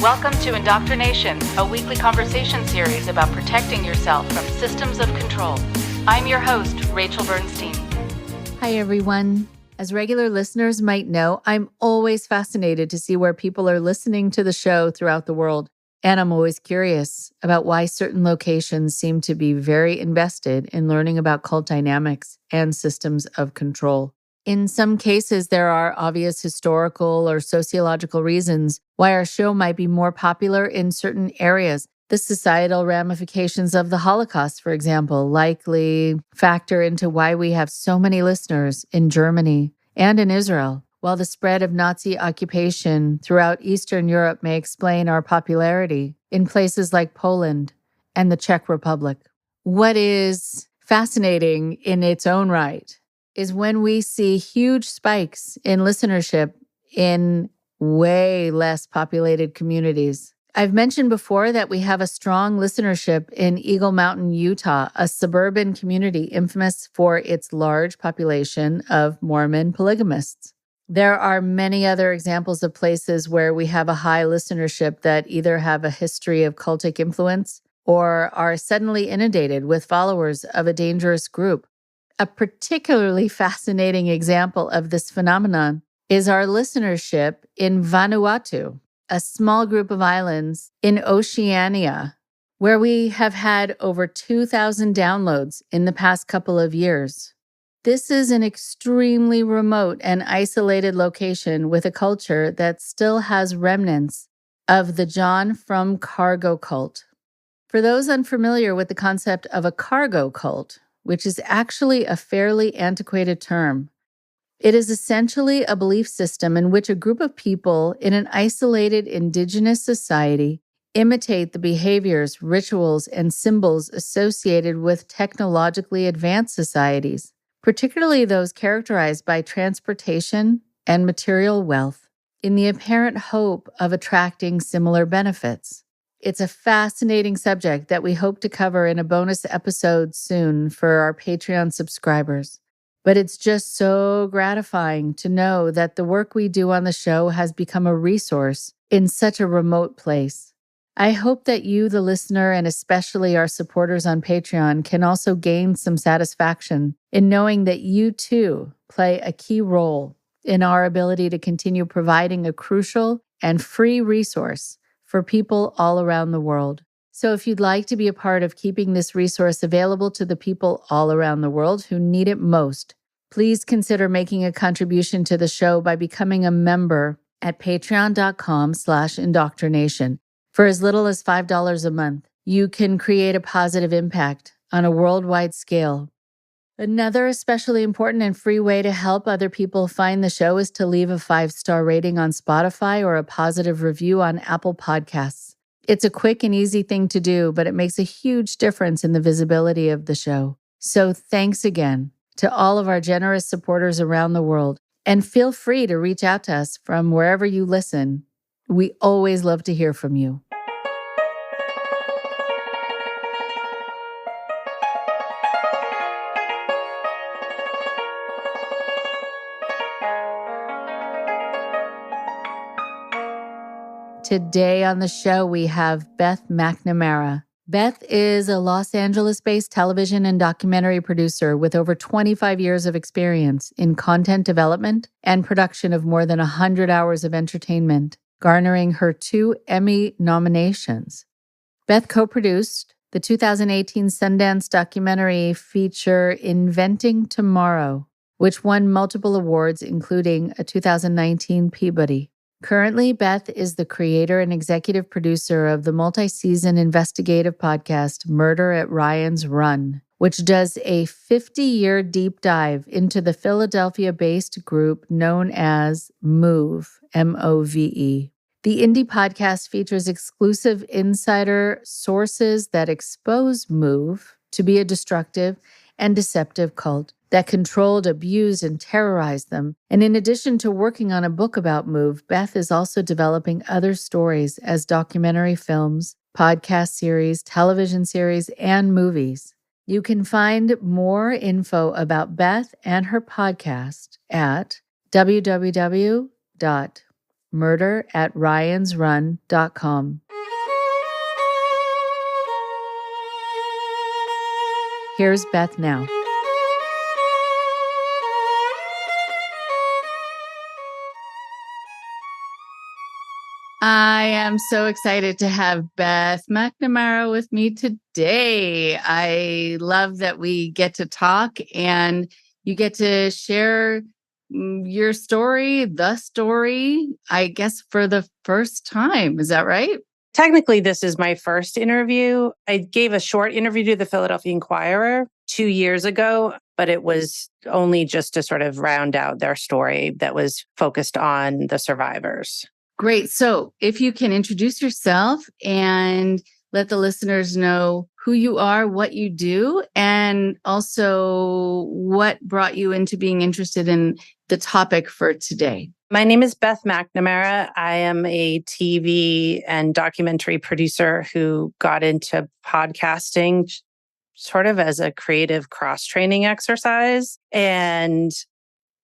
Welcome to IndoctriNation, a weekly conversation series about protecting yourself from systems of control. I'm your host, Rachel Bernstein. Hi, everyone. As regular listeners might know, I'm always fascinated to see where people are listening to the show throughout the world. And I'm always curious about why certain locations seem to be very invested in learning about cult dynamics and systems of control. In some cases, there are obvious historical or sociological reasons why our show might be more popular in certain areas. The societal ramifications of the Holocaust, for example, likely factor into why we have so many listeners in Germany and in Israel, while the spread of Nazi occupation throughout Eastern Europe may explain our popularity in places like Poland and the Czech Republic. What is fascinating in its own right is when we see huge spikes in listenership in way less populated communities. I've mentioned before that we have a strong listenership in Eagle Mountain, Utah, a suburban community infamous for its large population of Mormon polygamists. There are many other examples of places where we have a high listenership that either have a history of cultic influence or are suddenly inundated with followers of a dangerous group. A particularly fascinating example of this phenomenon is our listenership in Vanuatu, a small group of islands in Oceania, where we have had over 2,000 downloads in the past couple of years. This is an extremely remote and isolated location with a culture that still has remnants of the John from Cargo cult. For those unfamiliar with the concept of a cargo cult, which is actually a fairly antiquated term, it is essentially a belief system in which a group of people in an isolated indigenous society imitate the behaviors, rituals, and symbols associated with technologically advanced societies, particularly those characterized by transportation and material wealth, in the apparent hope of attracting similar benefits. It's a fascinating subject that we hope to cover in a bonus episode soon for our Patreon subscribers. But it's just so gratifying to know that the work we do on the show has become a resource in such a remote place. I hope that you, the listener, and especially our supporters on Patreon, can also gain some satisfaction in knowing that you too play a key role in our ability to continue providing a crucial and free resource for people all around the world. So if you'd like to be a part of keeping this resource available to the people all around the world who need it most, please consider making a contribution to the show by becoming a member at patreon.com/indoctrination. For as little as $5 a month, you can create a positive impact on a worldwide scale. Another especially important and free way to help other people find the show is to leave a 5-star rating on Spotify or a positive review on Apple Podcasts. It's a quick and easy thing to do, but it makes a huge difference in the visibility of the show. So thanks again to all of our generous supporters around the world. And feel free to reach out to us from wherever you listen. We always love to hear from you. Today on the show, we have Beth McNamara. Beth is a Los Angeles-based television and documentary producer with over 25 years of experience in content development and production of more than 100 hours of entertainment, garnering her 2 Emmy nominations. Beth co-produced the 2018 Sundance documentary feature Inventing Tomorrow, which won multiple awards, including a 2019 Peabody. Currently, Beth is the creator and executive producer of the multi-season investigative podcast Murder at Ryan's Run, which does a 50-year deep dive into the Philadelphia-based group known as MOVE, M-O-V-E. The indie podcast features exclusive insider sources that expose MOVE to be a destructive and deceptive cult that controlled, abused, and terrorized them. And in addition to working on a book about MOVE, Beth is also developing other stories as documentary films, podcast series, television series, and movies. You can find more info about Beth and her podcast at www.bethmcnamara.com. murder@ryans.run.com. Here's Beth now. I am so excited to have Beth McNamara with me today. I love that we get to talk and you get to share your story, the story, I guess, for the first time. Is that right? Technically, this is my first interview. I gave a short interview to the Philadelphia Inquirer 2 years ago, but it was only just to sort of round out their story that was focused on the survivors. Great. So if you can introduce yourself and let the listeners know who you are, what you do, and also what brought you into being interested in the topic for today. My name is Beth McNamara. I am a TV and documentary producer who got into podcasting sort of as a creative cross-training exercise and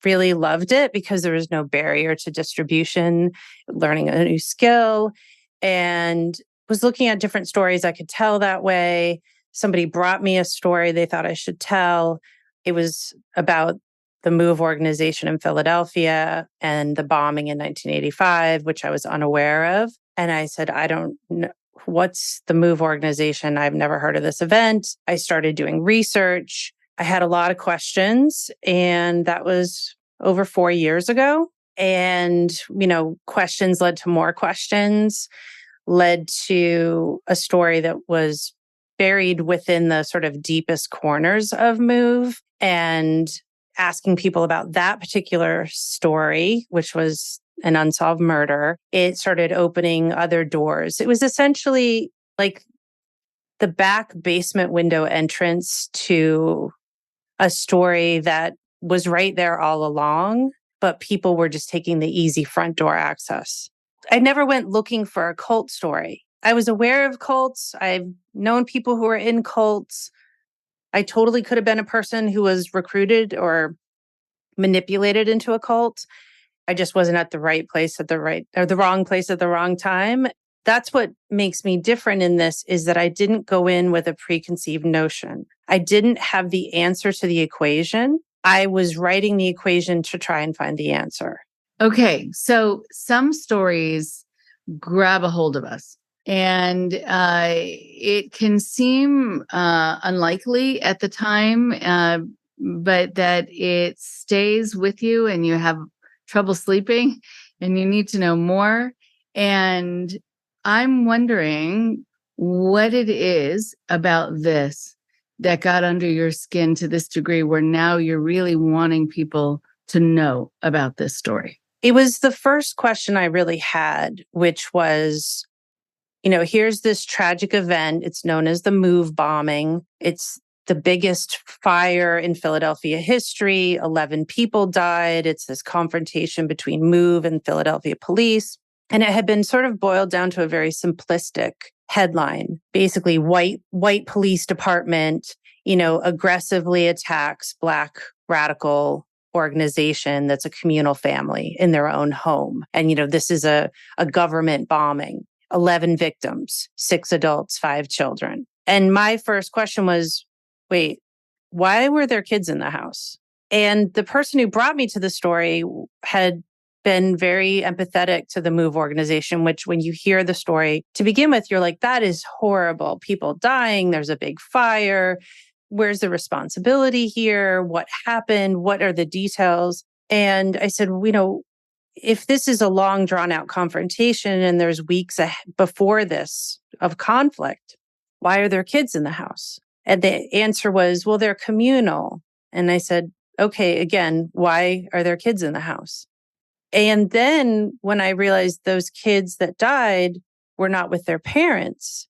really loved it because there was no barrier to distribution, learning a new skill, and was looking at different stories I could tell that way. Somebody brought me a story they thought I should tell. It was about the MOVE organization in Philadelphia and the bombing in 1985, which I was unaware of. And I said, I don't know. What's the MOVE organization? I've never heard of this event. I started doing research. I had a lot of questions, and that was over 4 years ago. And, questions led to more questions, led to a story that was buried within the sort of deepest corners of MOVE, and asking people about that particular story, which was an unsolved murder. It started opening other doors. It was essentially like the back basement window entrance to a story that was right there all along, but people were just taking the easy front door access. I never went looking for a cult story. I was aware of cults. I've known people who are in cults. I totally could have been a person who was recruited or manipulated into a cult. I just wasn't at the right place at the wrong place at the wrong time. That's what makes me different in this, is that I didn't go in with a preconceived notion. I didn't have the answer to the equation. I was writing the equation to try and find the answer. Okay. So some stories grab a hold of us, and it can seem unlikely at the time, but that it stays with you and you have trouble sleeping and you need to know more. And I'm wondering what it is about this that got under your skin to this degree where now you're really wanting people to know about this story. It was the first question I really had, which was, here's this tragic event. It's known as the MOVE bombing. It's the biggest fire in Philadelphia history. 11 people died. It's this confrontation between MOVE and Philadelphia police. And it had been sort of boiled down to a very simplistic headline. Basically, white police department, aggressively attacks Black radical organization that's a communal family in their own home. And, this is a government bombing. 11 victims, 6 adults, 5 children. And my first question was, wait, why were there kids in the house? And the person who brought me to the story had been very empathetic to the MOVE organization, which when you hear the story to begin with, you're like, that is horrible. People dying, there's a big fire. Where's the responsibility here? What happened? What are the details? And I said, if this is a long drawn out confrontation and there's weeks before this of conflict, why are there kids in the house? And the answer was, well, they're communal. And I said, okay, again, why are there kids in the house? And then when I realized those kids that died were not with their parents,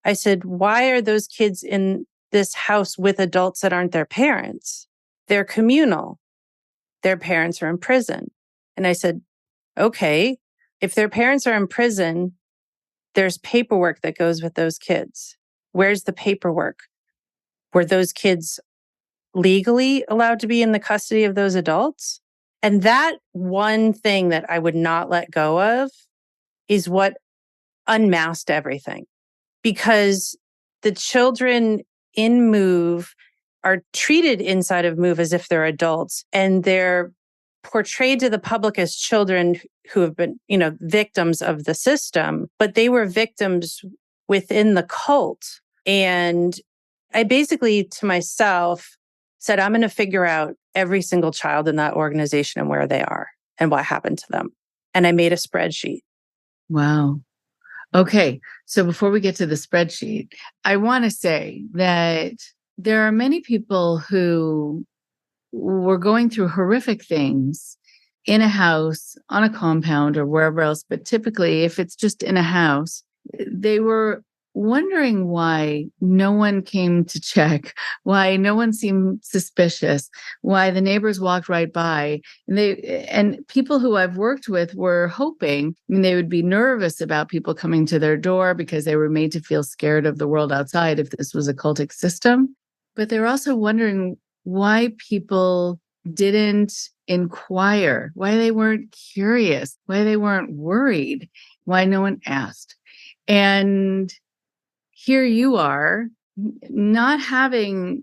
I said, why are those kids in this house with adults that aren't their parents? They're communal. Their parents are in prison. And I said, okay, if their parents are in prison, there's paperwork that goes with those kids. Where's the paperwork? Were those kids legally allowed to be in the custody of those adults? And that one thing that I would not let go of is what unmasked everything. Because the children in Move are treated inside of Move as if they're adults, and they're portrayed to the public as children who have been, victims of the system, but they were victims within the cult. And I basically, to myself, said, I'm going to figure out every single child in that organization and where they are and what happened to them. And I made a spreadsheet. Wow. Okay. So before we get to the spreadsheet, I want to say that there are many people who were going through horrific things in a house, on a compound, or wherever else. But typically, if it's just in a house, they were wondering why no one came to check, why no one seemed suspicious, why the neighbors walked right by. And people who I've worked with were hoping, they would be nervous about people coming to their door because they were made to feel scared of the world outside if this was a cultic system. But they're also wondering why people didn't inquire, why they weren't curious, why they weren't worried, why no one asked. And here you are, not having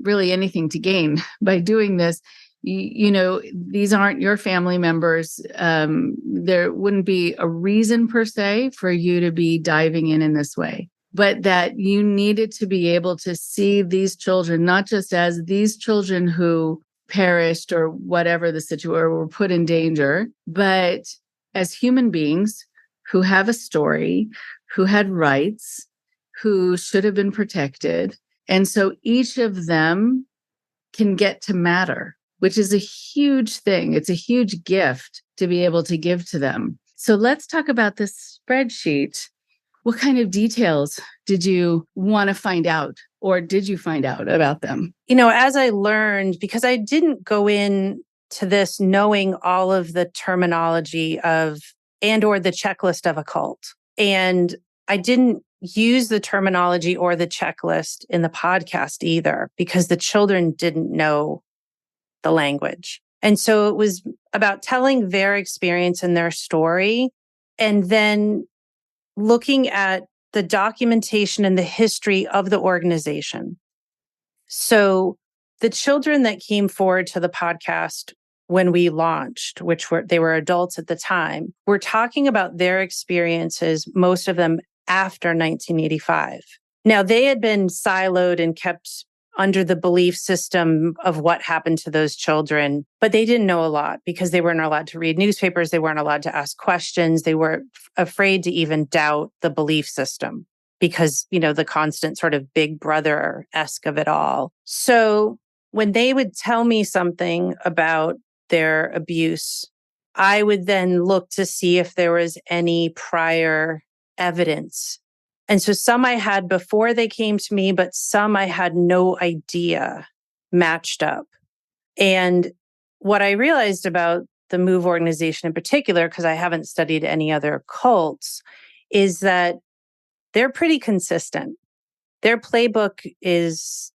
really anything to gain by doing this. These aren't your family members. There wouldn't be a reason per se for you to be diving in this way, but that you needed to be able to see these children, not just as these children who perished or whatever the situation, or were put in danger, but as human beings who have a story, who had rights, who should have been protected. And so each of them can get to matter, which is a huge thing. It's a huge gift to be able to give to them. So let's talk about this spreadsheet. What kind of details did you want to find out, or did you find out about them? As I learned, because I didn't go in to this knowing all of the terminology of or the checklist of a cult. And I didn't use the terminology or the checklist in the podcast either, because the children didn't know the language. And so it was about telling their experience and their story, and then looking at the documentation and the history of the organization. So the children that came forward to the podcast when we launched, they were adults at the time, were talking about their experiences, most of them after 1985. Now, they had been siloed and kept under the belief system of what happened to those children, but they didn't know a lot because they weren't allowed to read newspapers. They weren't allowed to ask questions. They were afraid to even doubt the belief system because, the constant sort of big brother-esque of it all. So when they would tell me something about their abuse, I would then look to see if there was any prior evidence. And so some I had before they came to me, but some I had no idea matched up. And what I realized about the Move organization in particular, because I haven't studied any other cults, is that they're pretty consistent. Their playbook is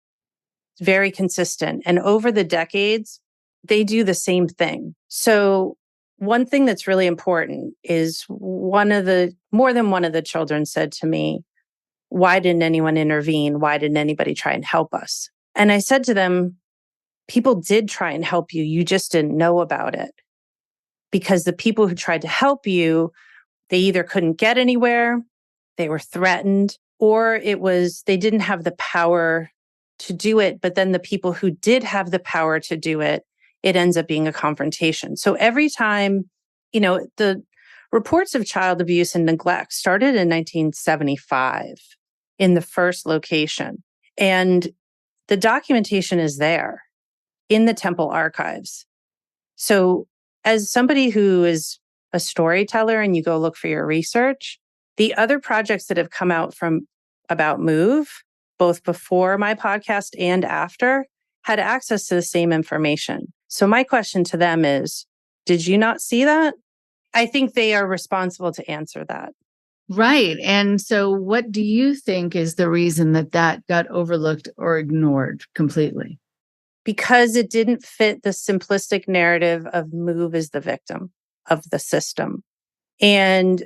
very consistent. And over the decades, they do the same thing. So one thing that's really important is more than one of the children said to me, why didn't anyone intervene? Why didn't anybody try and help us? And I said to them, people did try and help you. You just didn't know about it. Because the people who tried to help you, they either couldn't get anywhere, they were threatened, or they didn't have the power to do it. But then the people who did have the power to do it, it ends up being a confrontation. So every time, the reports of child abuse and neglect started in 1975 in the first location. And the documentation is there in the temple archives. So as somebody who is a storyteller and you go look for your research, the other projects that have come out from about Move, both before my podcast and after, had access to the same information. So my question to them is, did you not see that? I think they are responsible to answer that. Right. And so what do you think is the reason that got overlooked or ignored completely? because it didn't fit the simplistic narrative of Move as the victim of the system. And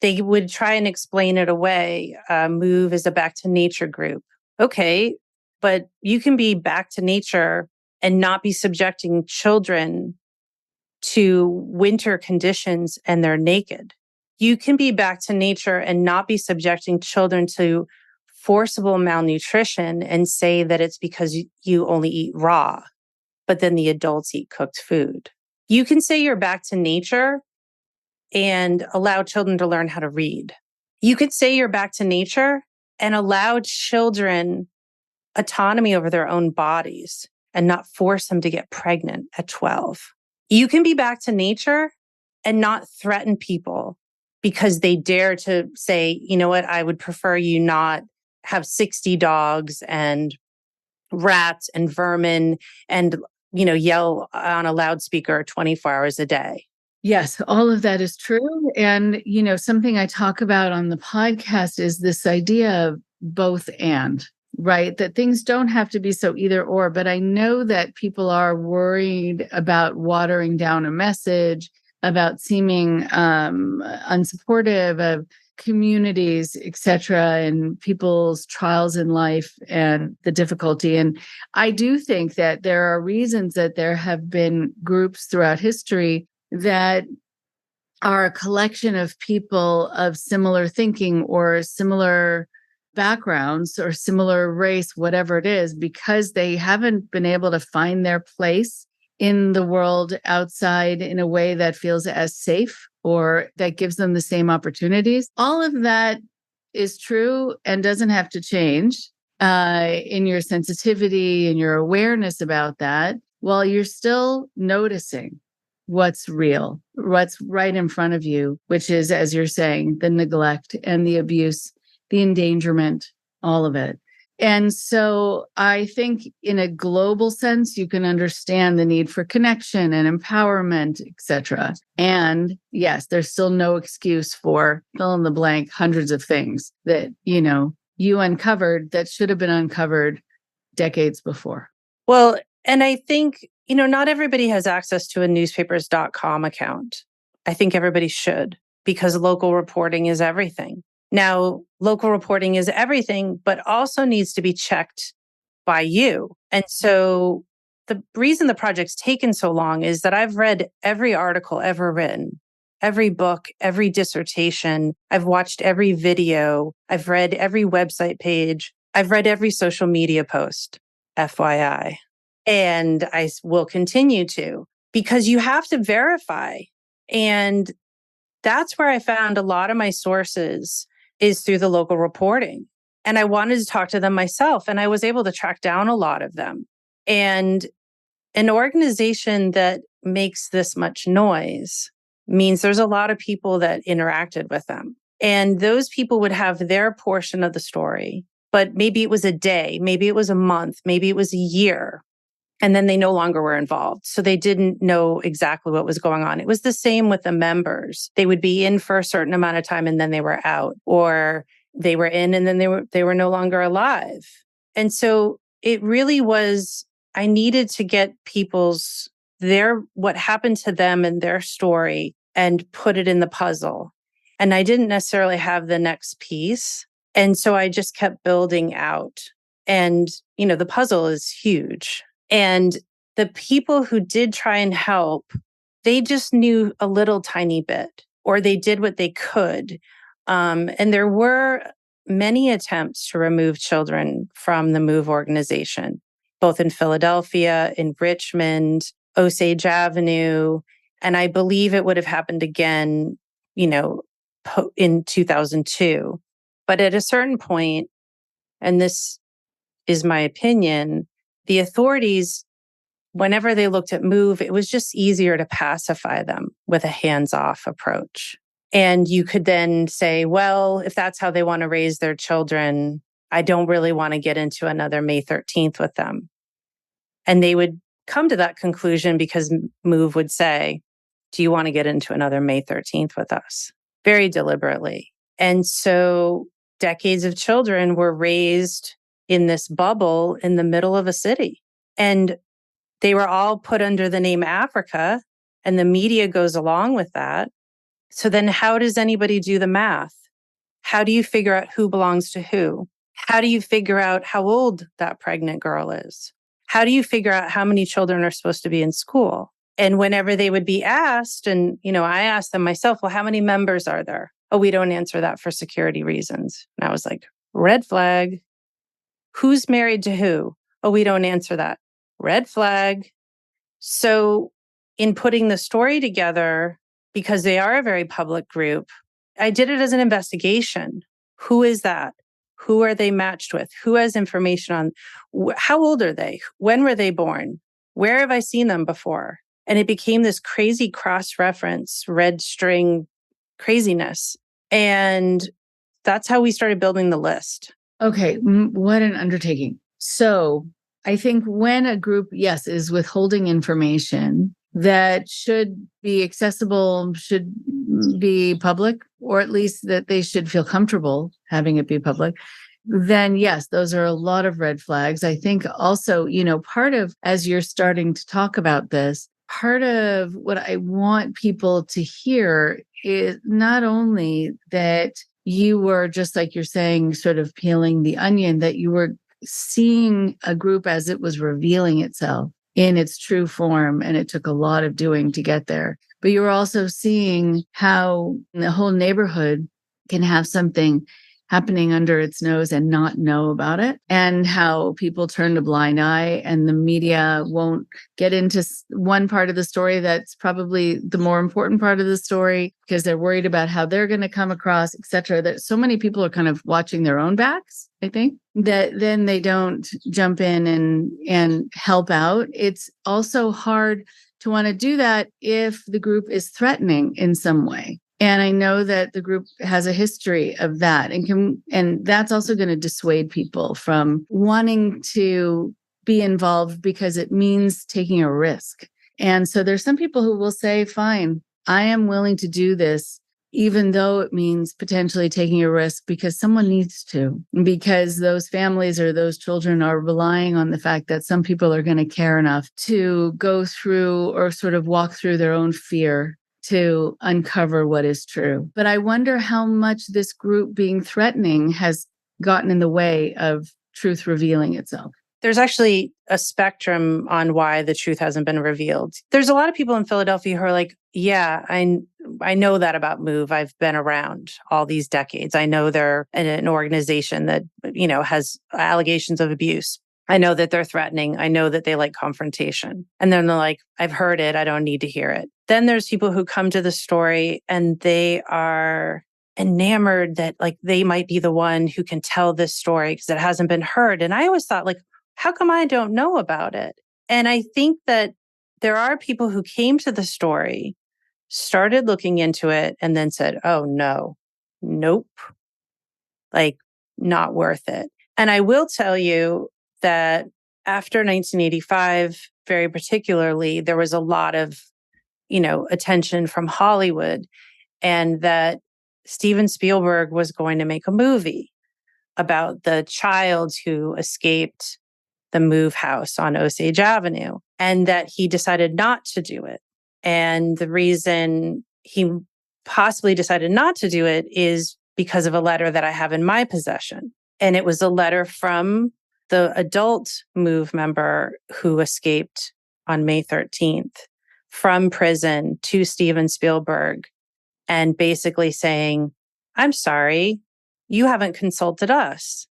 they would try and explain it away. Move is a back to nature group. Okay, but you can be back to nature and not be subjecting children to winter conditions and they're naked. You can be back to nature and not be subjecting children to forcible malnutrition and say that it's because you only eat raw, but then the adults eat cooked food. You can say you're back to nature and allow children to learn how to read. You could say you're back to nature and allow children autonomy over their own bodies and not force them to get pregnant at 12. You can be back to nature and not threaten people because they dare to say, you know what, I would prefer you not have 60 dogs and rats and vermin and, yell on a loudspeaker 24 hours a day. Yes, all of that is true. And, something I talk about on the podcast is this idea of both and, right? That things don't have to be so either or, but I know that people are worried about watering down a message, about seeming unsupportive of communities, et cetera, and people's trials in life and the difficulty. And I do think that there are reasons that there have been groups throughout history that are a collection of people of similar thinking or similar backgrounds or similar race, whatever it is, because they haven't been able to find their place in the world outside in a way that feels as safe or that gives them the same opportunities. All of that is true and doesn't have to change in your sensitivity and your awareness about that while you're still noticing what's real, what's right in front of you, which is, as you're saying, the neglect and the abuse, the endangerment, all of it. And so I think in a global sense, you can understand the need for connection and empowerment, et cetera. And yes, there's still no excuse for fill in the blank hundreds of things that, you uncovered that should have been uncovered decades before. Well, and I think, not everybody has access to a newspapers.com account. I think everybody should, because local reporting is everything. Now, local reporting is everything, but also needs to be checked by you. And so the reason the project's taken so long is that I've read every article ever written, every book, every dissertation. I've watched every video. I've read every website page. I've read every social media post, FYI. And I will continue to, because you have to verify. And that's where I found a lot of my sources is through the local reporting. And I wanted to talk to them myself, and I was able to track down a lot of them. And an organization that makes this much noise means there's a lot of people that interacted with them. And those people would have their portion of the story, but maybe it was a day, maybe it was a month, maybe it was a year. And then they no longer were involved. So they didn't know exactly what was going on. It was the same with the members. They would be in for a certain amount of time and then they were out, or they were in and then they were no longer alive. And so it really was, I needed to get what happened to them and their story and put it in the puzzle. And I didn't necessarily have the next piece. And so I just kept building out. And, the puzzle is huge. And the people who did try and help, they just knew a little tiny bit, or they did what they could. And there were many attempts to remove children from the MOVE organization, both in Philadelphia, in Richmond, Osage Avenue. And I believe it would have happened again, in 2002. But at a certain point, and this is my opinion, the authorities, whenever they looked at MOVE, it was just easier to pacify them with a hands-off approach. And you could then say, well, if that's how they want to raise their children, I don't really want to get into another May 13th with them. And they would come to that conclusion because MOVE would say, do you want to get into another May 13th with us? Very deliberately. And so decades of children were raised in this bubble in the middle of a city. And They were all put under the name Africa, and the media goes along with that. So then how does anybody do the math? How do you figure out who belongs to who? How do you figure out how old that pregnant girl is? How do you figure out how many children are supposed to be in school? And whenever they would be asked, and I asked them myself, well, how many members are there? Oh, we don't answer that for security reasons. And I was like, red flag. Who's married to who? Oh, we don't answer that. Red flag. So in putting the story together, because they are a very public group, I did it as an investigation. Who is that? Who are they matched with? Who has information on how old are they? When were they born? Where have I seen them before? And it became this crazy cross-reference, red string craziness. And that's how we started building the list. Okay, what an undertaking. So I think when a group, yes, is withholding information that should be accessible, should be public, or at least that they should feel comfortable having it be public, then yes, those are a lot of red flags. I think also, part of, as you're starting to talk about this, part of what I want people to hear is not only that you were, just like you're saying, sort of peeling the onion, that you were seeing a group as it was revealing itself in its true form. And it took a lot of doing to get there. But you were also seeing how the whole neighborhood can have something happening under its nose and not know about it, and how people turn a blind eye and the media won't get into one part of the story that's probably the more important part of the story because they're worried about how they're going to come across, et cetera. That so many people are kind of watching their own backs, I think, that then they don't jump in and help out. It's also hard to want to do that if the group is threatening in some way. And I know that the group has a history of that, and that's also going to dissuade people from wanting to be involved because it means taking a risk. And so there's some people who will say, fine, I am willing to do this, even though it means potentially taking a risk because someone needs to, because those families or those children are relying on the fact that some people are going to care enough to go through or sort of walk through their own fear to uncover what is true. But I wonder how much this group being threatening has gotten in the way of truth revealing itself. There's actually a spectrum on why the truth hasn't been revealed. There's a lot of people in Philadelphia who are like, yeah, I know that about MOVE. I've been around all these decades. I know they're an organization that, has allegations of abuse. I know that they're threatening. I know that they like confrontation. And then they're like, I've heard it. I don't need to hear it. Then there's people who come to the story and they are enamored that like they might be the one who can tell this story because it hasn't been heard. And I always thought like, how come I don't know about it? And I think that there are people who came to the story, started looking into it, and then said, oh no, nope, like not worth it. And I will tell you that after 1985, very particularly, there was a lot of, attention from Hollywood, and that Steven Spielberg was going to make a movie about the child who escaped the MOVE house on Osage Avenue, and that he decided not to do it. And the reason he possibly decided not to do it is because of a letter that I have in my possession. And it was a letter from the adult MOVE member who escaped on May 13th from prison to Steven Spielberg, and basically saying, I'm sorry, you haven't consulted us.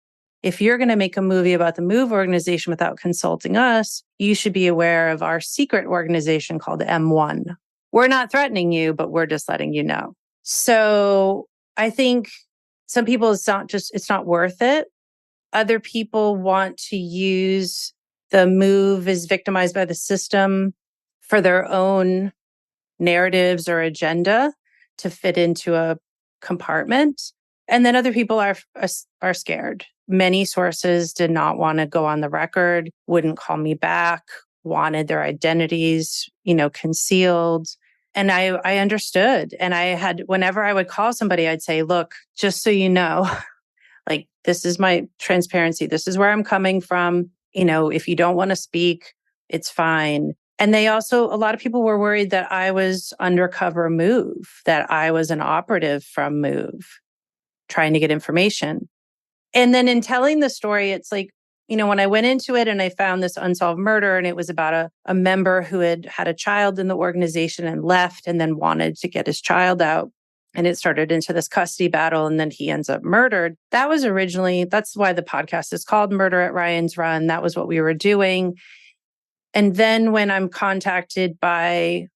If you're going to make a movie about the MOVE organization without consulting us, you should be aware of our secret organization called M1. We're not threatening you, but we're just letting you know. So I think some people, it's not worth it. Other people want to use the MOVE as victimized by the system for their own narratives or agenda to fit into a compartment. And then other people are scared. Many sources did not want to go on the record, wouldn't call me back, wanted their identities, concealed. And I understood. And whenever I would call somebody, I'd say, look, just so you know, like, this is my transparency. This is where I'm coming from. If you don't want to speak, It's fine. And they also, a lot of people were worried that I was undercover Move, that I was an operative from Move, trying to get information. And then in telling the story, it's like, when I went into it and I found this unsolved murder, and it was about a member who had had a child in the organization and left and then wanted to get his child out. And it started into this custody battle, and then he ends up murdered. That's why the podcast is called Murder at Ryan's Run. That was what we were doing. And then when I'm contacted by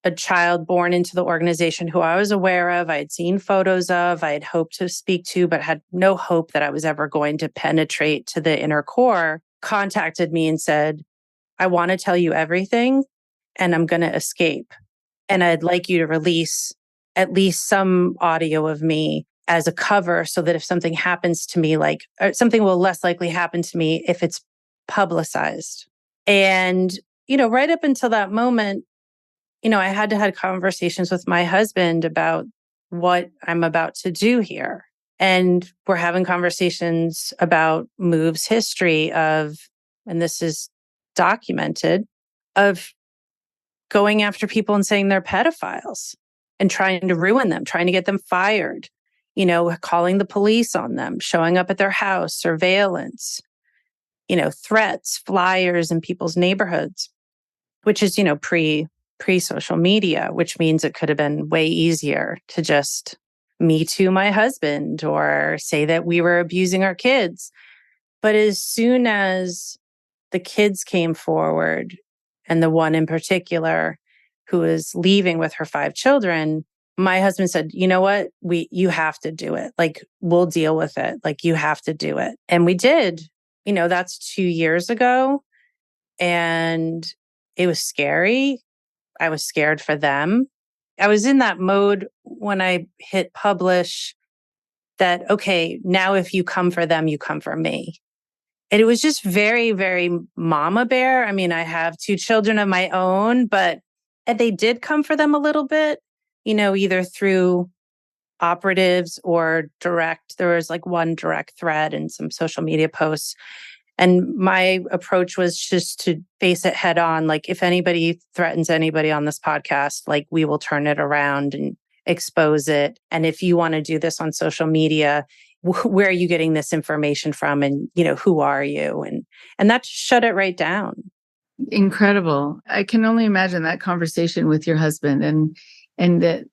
a child born into the organization who I was aware of, I had seen photos of, I had hoped to speak to, but had no hope that I was ever going to penetrate to the inner core, contacted me and said, I want to tell you everything and I'm going to escape. And I'd like you to release at least some audio of me as a cover so that if something happens to me, or something will less likely happen to me if it's publicized. And, right up until that moment, I had to have conversations with my husband about what I'm about to do here. And we're having conversations about Move's history of, and this is documented, of going after people and saying they're pedophiles and trying to ruin them, trying to get them fired, calling the police on them, showing up at their house, surveillance, threats, flyers in people's neighborhoods, which is, pre-social media, which means it could have been way easier to just Me Too my husband or say that we were abusing our kids. But as soon as the kids came forward, and the one in particular who was leaving with her 5 children, my husband said, you know what? You have to do it. We'll deal with it. You have to do it. And we did. That's 2 years ago. And it was scary. I was scared for them. I was in that mode when I hit publish that, okay, now if you come for them, you come for me. And it was just very, very mama bear. I mean, I have 2 children of my own, but they did come for them a little bit, either through operatives or direct. There was one direct thread and some social media posts. And my approach was just to face it head on. If anybody threatens anybody on this podcast, we will turn it around and expose it. And if you want to do this on social media, where are you getting this information from? And, who are you? And that shut it right down. Incredible. I can only imagine that conversation with your husband and that,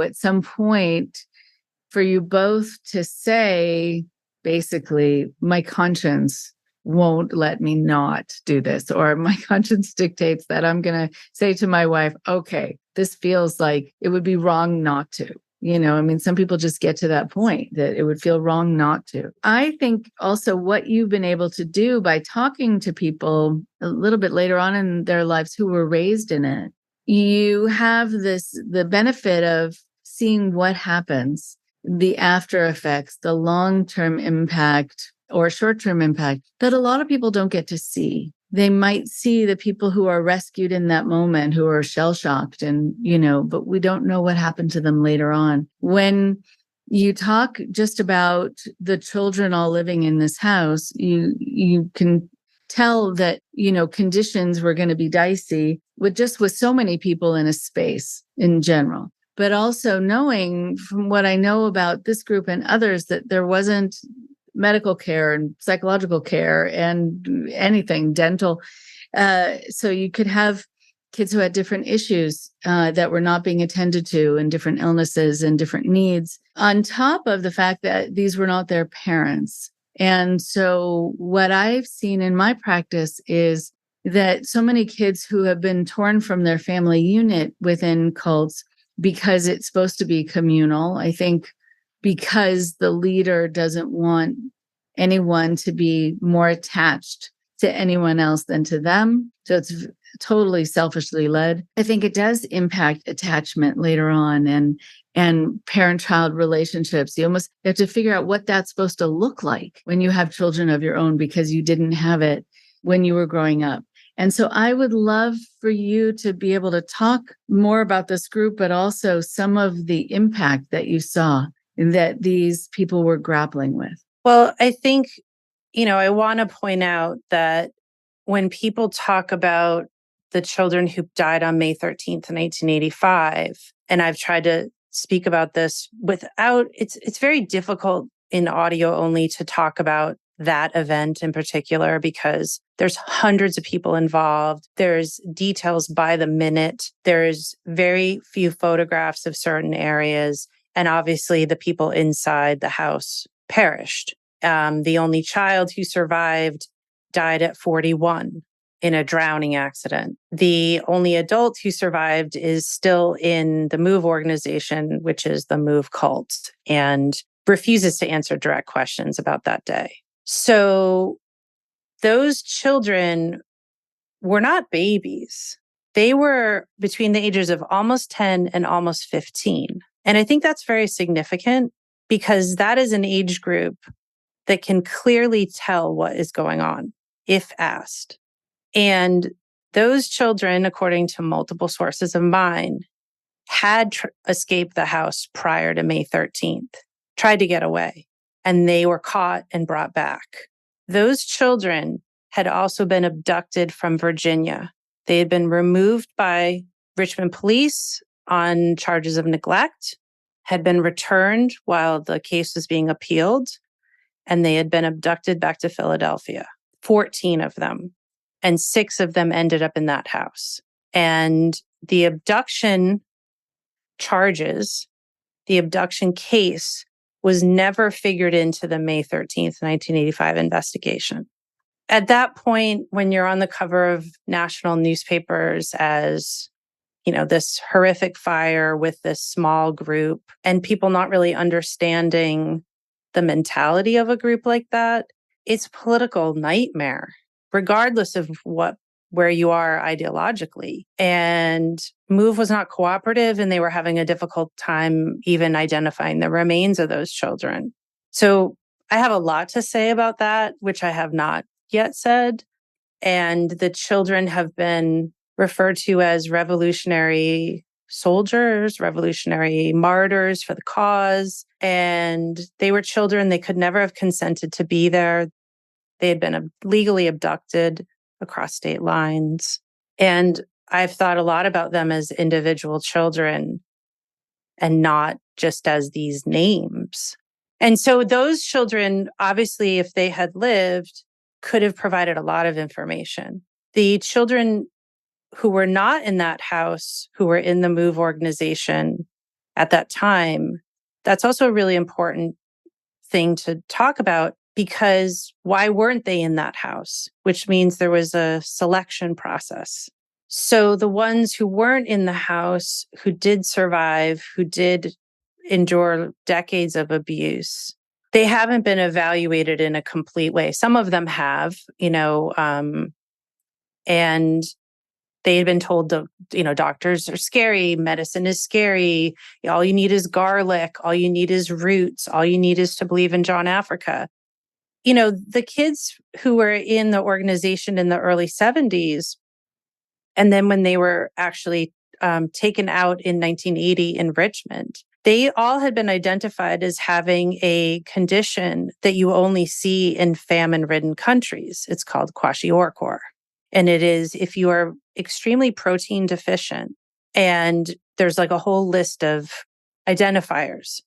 at some point for you both to say, basically, my conscience won't let me not do this, or my conscience dictates that I'm going to say to my wife, okay, this feels like it would be wrong not to. Some people just get to that point that it would feel wrong not to. I think also what you've been able to do by talking to people a little bit later on in their lives who were raised in it, you have the benefit of seeing what happens, the after effects, the long-term impact or short-term impact that a lot of people don't get to see. They might see the people who are rescued in that moment, who are shell-shocked and, but we don't know what happened to them later on. When you talk just about the children all living in this house, you can tell that, conditions were going to be dicey with so many people in a space in general. But also knowing from what I know about this group and others that there wasn't medical care and psychological care and anything dental. So you could have kids who had different issues that were not being attended to and different illnesses and different needs, on top of the fact that these were not their parents. And so what I've seen in my practice is that so many kids who have been torn from their family unit within cults because it's supposed to be communal, I think, because the leader doesn't want anyone to be more attached to anyone else than to them. So it's totally selfishly led. I think it does impact attachment later on and parent-child relationships. You have to figure out what that's supposed to look like when you have children of your own because you didn't have it when you were growing up. And so I would love for you to be able to talk more about this group, but also some of the impact that you saw that these people were grappling with. Well, I think, I want to point out that when people talk about the children who died on May 13th, 1985, and I've tried to speak about this without, it's very difficult in audio only to talk about that event in particular because there's hundreds of people involved. There's details by the minute. There's very few photographs of certain areas. And obviously the people inside the house perished. The only child who survived died at 41 in a drowning accident. The only adult who survived is still in the MOVE organization, which is the MOVE cult, and refuses to answer direct questions about that day. So those children were not babies. They were between the ages of almost 10 and almost 15. And I think that's very significant because that is an age group that can clearly tell what is going on if asked. And those children, according to multiple sources of mine, had escaped the house prior to May 13th, tried to get away, and they were caught and brought back. Those children had also been abducted from Virginia. They had been removed by Richmond police on charges of neglect, had been returned while the case was being appealed, and they had been abducted back to Philadelphia. 14 of them. And 6 of them ended up in that house. And the abduction charges, the abduction case was never figured into the May 13th, 1985 investigation. At that point, when you're on the cover of national newspapers as, this horrific fire with this small group and people not really understanding the mentality of a group like that, it's a political nightmare, regardless of where you are ideologically. And MOVE was not cooperative, and they were having a difficult time even identifying the remains of those children. So I have a lot to say about that, which I have not yet said. And the children have been referred to as revolutionary soldiers, revolutionary martyrs for the cause. And they were children. They could never have consented to be there. They had been legally abducted across state lines. And I've thought a lot about them as individual children and not just as these names. And so those children, obviously, if they had lived, could have provided a lot of information. The children who were not in that house, who were in the MOVE organization at that time, that's also a really important thing to talk about, because why weren't they in that house? Which means there was a selection process. So the ones who weren't in the house, who did survive, who did endure decades of abuse, they haven't been evaluated in a complete way. Some of them have, and they had been told, doctors are scary, medicine is scary, all you need is garlic, all you need is roots, all you need is to believe in John Africa. The kids who were in the organization in the early 70s, and then when they were actually taken out in 1980 in Richmond, they all had been identified as having a condition that you only see in famine-ridden countries. It's called kwashiorkor. And it is if you are extremely protein deficient, and there's like a whole list of identifiers.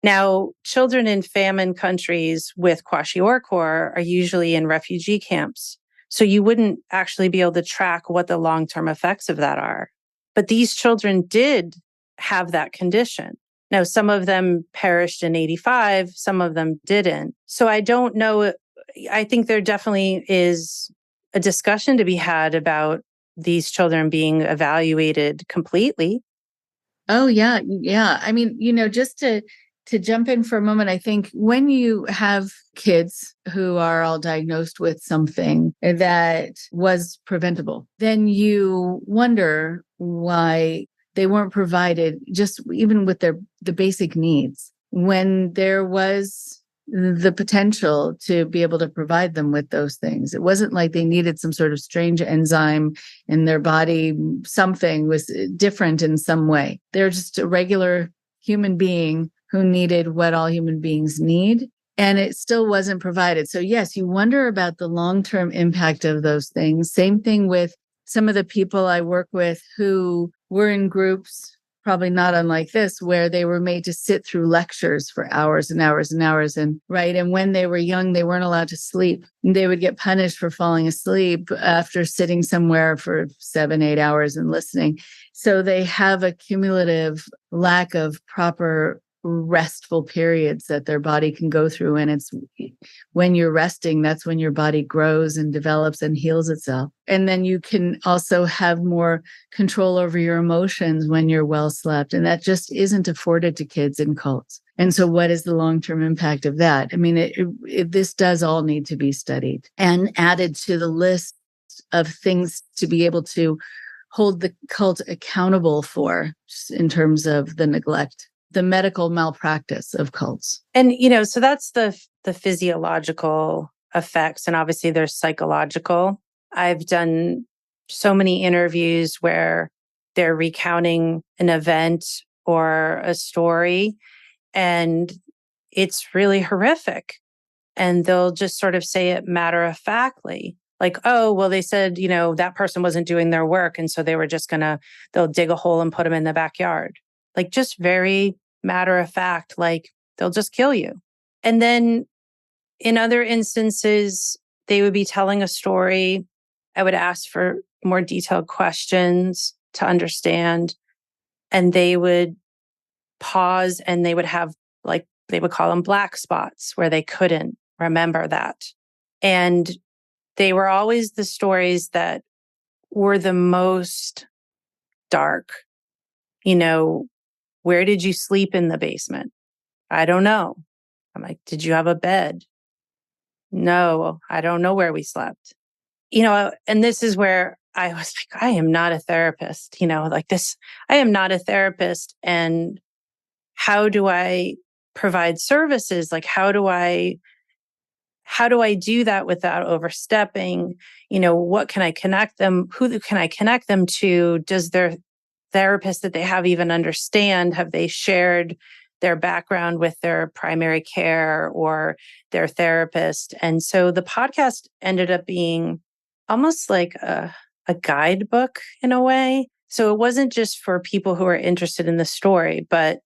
Now, children in famine countries with kwashiorkor are usually in refugee camps. So you wouldn't actually be able to track what the long-term effects of that are. But these children did have that condition. Now, some of them perished in 85, some of them didn't. So I don't know. I think there definitely is a discussion to be had about these children being evaluated completely. Oh, yeah. Yeah. I mean, just to jump in for a moment, I think when you have kids who are all diagnosed with something that was preventable, then you wonder why they weren't provided just even with the basic needs when there was the potential to be able to provide them with those things. It wasn't like they needed some sort of strange enzyme in their body. Something was different in some way. They're just a regular human being who needed what all human beings need. and it still wasn't provided. So yes, you wonder about the long-term impact of those things. Same thing with some of the people I work with who were in groups, probably not unlike this, where they were made to sit through lectures for hours and hours and hours. And when they were young, they weren't allowed to sleep. They would get punished for falling asleep after sitting somewhere for 7, 8 hours and listening. So they have a cumulative lack of proper restful periods that their body can go through. And it's when you're resting, that's when your body grows and develops and heals itself. And then you can also have more control over your emotions when you're well slept. And that just isn't afforded to kids in cults. And so what is the long-term impact of that? I mean, this does all need to be studied and added to the list of things to be able to hold the cult accountable for in terms of the neglect, the medical malpractice of cults. And, so that's the physiological effects. And obviously there's psychological. I've done so many interviews where they're recounting an event or a story, and it's really horrific. And they'll just sort of say it matter of factly. Like, oh, well, they said, that person wasn't doing their work. And so they were just they'll dig a hole and put them in the backyard. Like, just very matter of fact, like they'll just kill you. And then in other instances, they would be telling a story. I would ask for more detailed questions to understand. And they would pause and they would have, like, they would call them black spots where they couldn't remember that. And they were always the stories that were the most dark. Where did you sleep in the basement? I don't know. I'm like, did you have a bed? No, I don't know where we slept. And this is where I was like, I am not a therapist, like this, I am not a therapist. And how do I provide services? Like, how do I do that without overstepping? What can I connect them? Who can I connect them to? Does their therapist that they have even understand? Have they shared their background with their primary care or their therapist? And so the podcast ended up being almost like a guidebook in a way. So it wasn't just for people who are interested in the story, but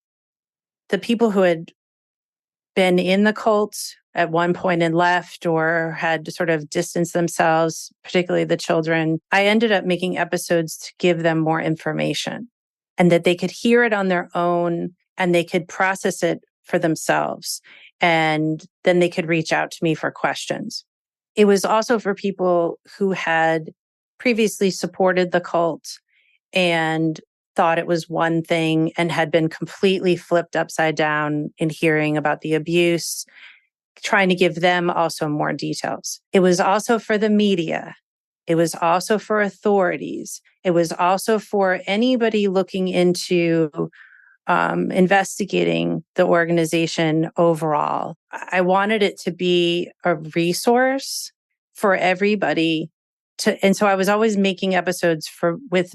the people who had been in the cult at one point and left or had sort of distanced themselves, particularly the children. I ended up making episodes to give them more information and that they could hear it on their own and they could process it for themselves. And then they could reach out to me for questions. It was also for people who had previously supported the cult and thought it was one thing and had been completely flipped upside down in hearing about the abuse, trying to give them also more details. It was also for the media. It was also for authorities. It was also for anybody looking into investigating the organization overall. I wanted it to be a resource for everybody and so I was always making episodes with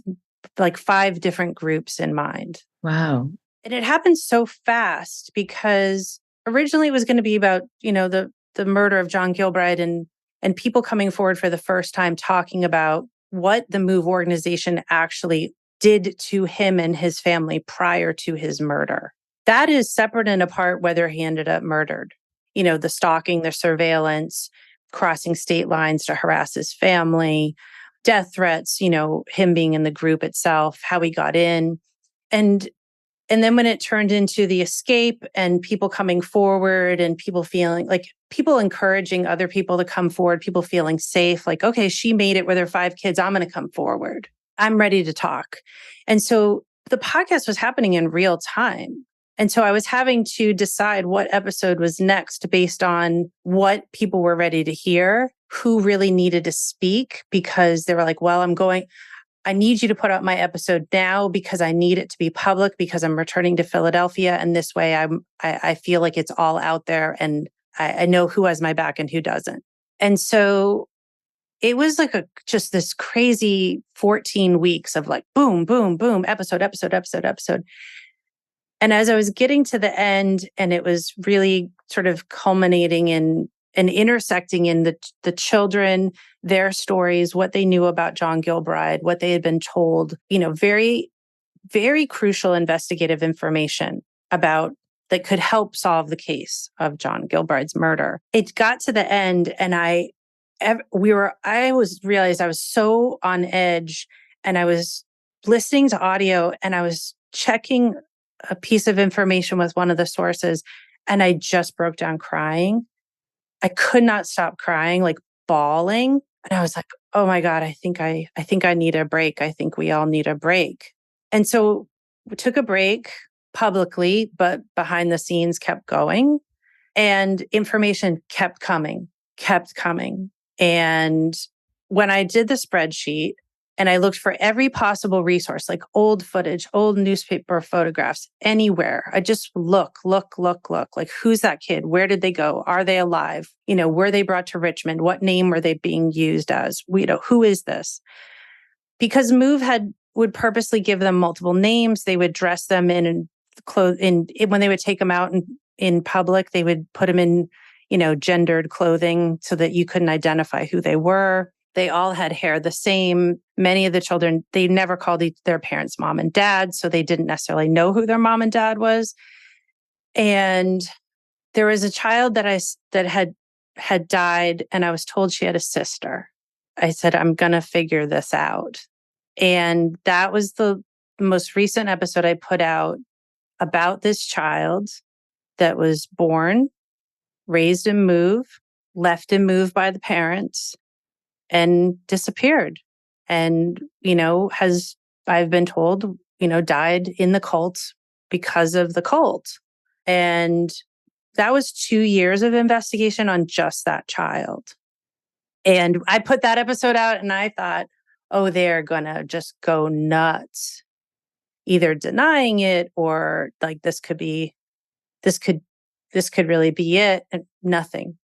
like 5 different groups in mind. Wow. And it happened so fast because originally it was going to be about, the murder of John Gilbride and people coming forward for the first time talking about what the MOVE organization actually did to him and his family prior to his murder. That is separate and apart whether he ended up murdered. The stalking, the surveillance, crossing state lines to harass his family, death threats, him being in the group itself, how he got in. And then when it turned into the escape and people coming forward and people feeling like people encouraging other people to come forward, people feeling safe, like, okay, she made it with her 5 kids. I'm going to come forward. I'm ready to talk. And so the podcast was happening in real time. And so I was having to decide what episode was next based on what people were ready to hear, who really needed to speak, because they were like, well, I need you to put out my episode now because I need it to be public because I'm returning to Philadelphia. And this way I feel like it's all out there and I know who has my back and who doesn't. And so it was like just this crazy 14 weeks of like, boom, boom, boom, episode. And as I was getting to the end, and it was really sort of culminating in and intersecting in the children, their stories, what they knew about John Gilbride, what they had been told, very, very crucial investigative information about that could help solve the case of John Gilbride's murder. It got to the end, and I realized I was so on edge, and I was listening to audio, and I was checking a piece of information with one of the sources, and I just broke down crying. I could not stop crying, like bawling. And I was like, oh my God, I think I need a break. I think we all need a break. And so we took a break publicly, but behind the scenes kept going. And information kept coming. And when I did the spreadsheet and I looked for every possible resource, like old footage, old newspaper photographs, anywhere, I just look, like who's that kid? Where did they go? Are they alive? Were they brought to Richmond? What name were they being used as? Who is this? Because Move would purposely give them multiple names. They would dress them in clothes, when they would take them out in public, they would put them in, gendered clothing so that you couldn't identify who they were. They all had hair the same. Many of the children, they never called their parents mom and dad, so they didn't necessarily know who their mom and dad was. And there was a child that had died, and I was told she had a sister. I said, I'm going to figure this out. And that was the most recent episode I put out about this child that was born, raised in Move, left in Move by the parents, and disappeared. And, I've been told, died in the cult because of the cult. And that was 2 years of investigation on just that child. And I put that episode out and I thought, oh, they're going to just go nuts, either denying it or like this could really be it. And nothing.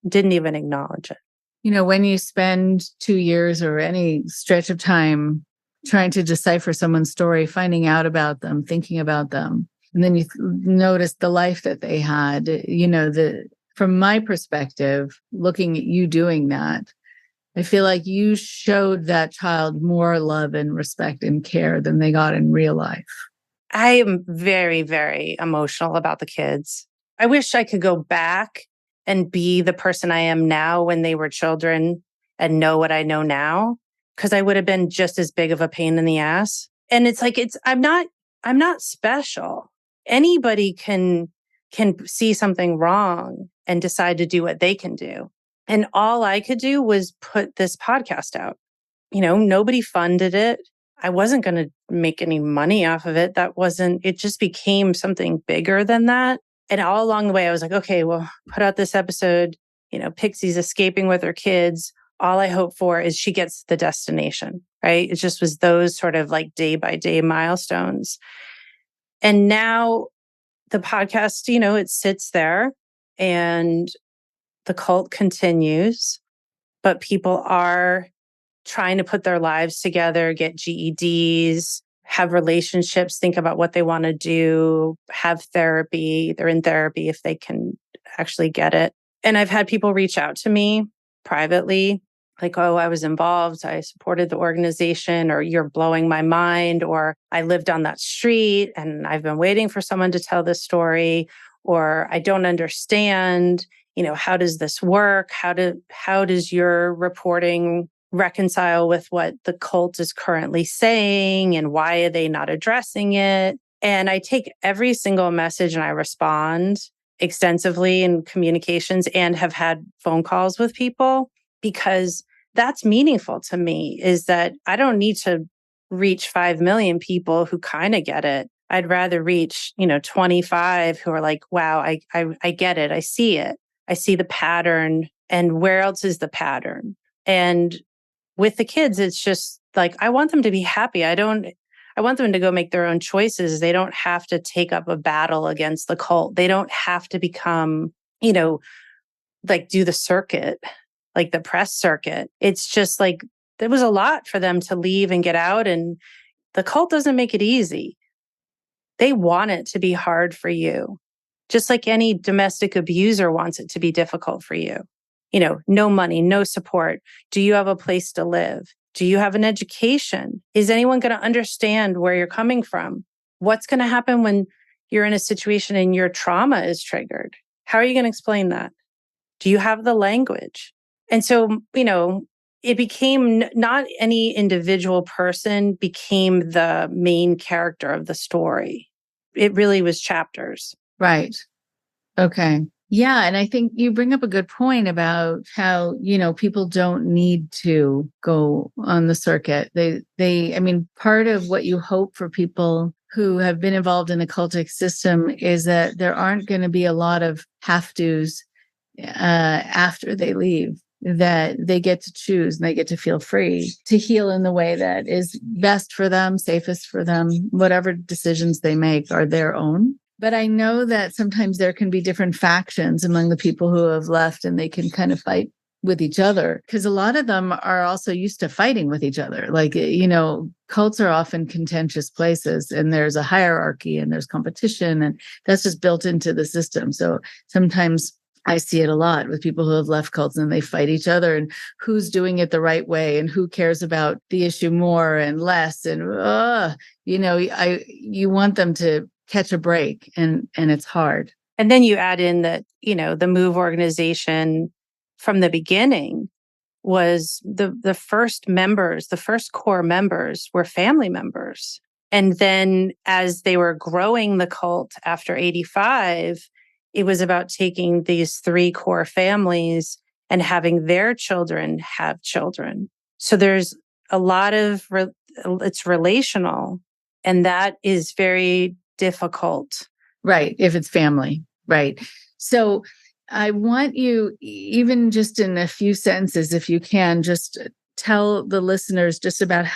Didn't even acknowledge it. When you spend 2 years or any stretch of time trying to decipher someone's story, finding out about them, thinking about them, and then you notice the life that they had, from my perspective, looking at you doing that, I feel like you showed that child more love and respect and care than they got in real life. I am very, very emotional about the kids. I wish I could go back and be the person I am now when they were children and know what I know now, because I would have been just as big of a pain in the ass. And it's like, I'm not special. Anybody can see something wrong and decide to do what they can do. And all I could do was put this podcast out. Nobody funded it. I wasn't going to make any money off of it. It just became something bigger than that. And all along the way, I was like, okay, well, put out this episode, Pixie's escaping with her kids. All I hope for is she gets the destination, right? It just was those sort of like day by day milestones. And now the podcast, it sits there and the cult continues, but people are trying to put their lives together, get GEDs, have relationships, think about what they want to do, have therapy. They're in therapy if they can actually get it. And I've had people reach out to me privately, like, oh, I was involved, I supported the organization, or you're blowing my mind, or I lived on that street and I've been waiting for someone to tell this story, or I don't understand, how does this work? How does your reporting reconcile with what the cult is currently saying, and why are they not addressing it? And I take every single message and I respond extensively in communications, and have had phone calls with people, because that's meaningful to me, is that I don't need to reach 5 million people who kind of get it. I'd rather reach, 25 who are like, wow, I get it. I see it. I see the pattern. And where else is the pattern? And with the kids, it's just like, I want them to be happy. I want them to go make their own choices. They don't have to take up a battle against the cult. They don't have to become, like do the circuit, like the press circuit. It's just like, there was a lot for them to leave and get out. And the cult doesn't make it easy. They want it to be hard for you, just like any domestic abuser wants it to be difficult for you. No money, no support. Do you have a place to live? Do you have an education? Is anyone going to understand where you're coming from? What's going to happen when you're in a situation and your trauma is triggered? How are you going to explain that? Do you have the language? And so, it became not any individual person became the main character of the story. It really was chapters. Right. Okay. Yeah. And I think you bring up a good point about how, people don't need to go on the circuit. Part of what you hope for people who have been involved in the cultic system is that there aren't going to be a lot of have-tos after they leave, that they get to choose and they get to feel free to heal in the way that is best for them, safest for them. Whatever decisions they make are their own. But I know that sometimes there can be different factions among the people who have left, and they can kind of fight with each other, because a lot of them are also used to fighting with each other. Like, cults are often contentious places, and there's a hierarchy and there's competition, and that's just built into the system. So sometimes I see it a lot with people who have left cults, and they fight each other, and who's doing it the right way and who cares about the issue more and less. And, you want them to catch a break, and it's hard. And then you add in that, the MOVE organization from the beginning was the first members, the first core members were family members. And then as they were growing the cult after 85, it was about taking these 3 core families and having their children have children. So there's a lot of, it's relational, and that is very difficult. Right. If it's family. Right. So I want you, even just in a few sentences, if you can, just tell the listeners just about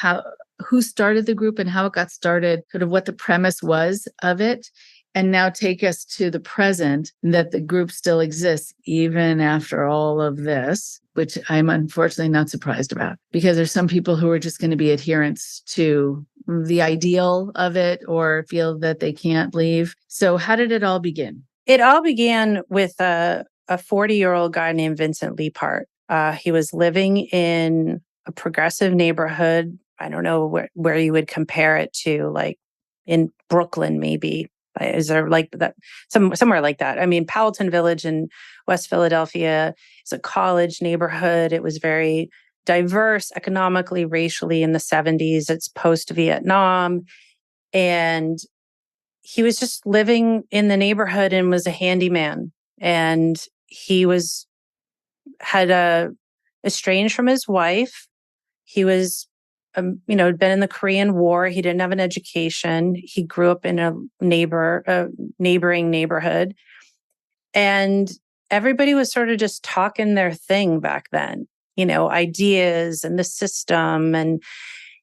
who started the group and how it got started, sort of what the premise was of it. And now take us to the present, that the group still exists even after all of this, which I'm unfortunately not surprised about, because there's some people who are just going to be adherents to the ideal of it or feel that they can't leave. So how did it all begin? It all began with a 40-year-old guy named Vincent Leapart. He was living in a progressive neighborhood. I don't know where you would compare it to, like in Brooklyn, maybe. Is there like that? Somewhere like that. I mean, Powelton Village in West Philadelphia is a college neighborhood. It was very diverse economically, racially in the 70s. It's post-Vietnam. And he was just living in the neighborhood and was a handyman. And he had estranged from his wife. He was been in the Korean War. He didn't have an education. He grew up in a neighboring neighborhood. And everybody was sort of just talking their thing back then, ideas and the system. And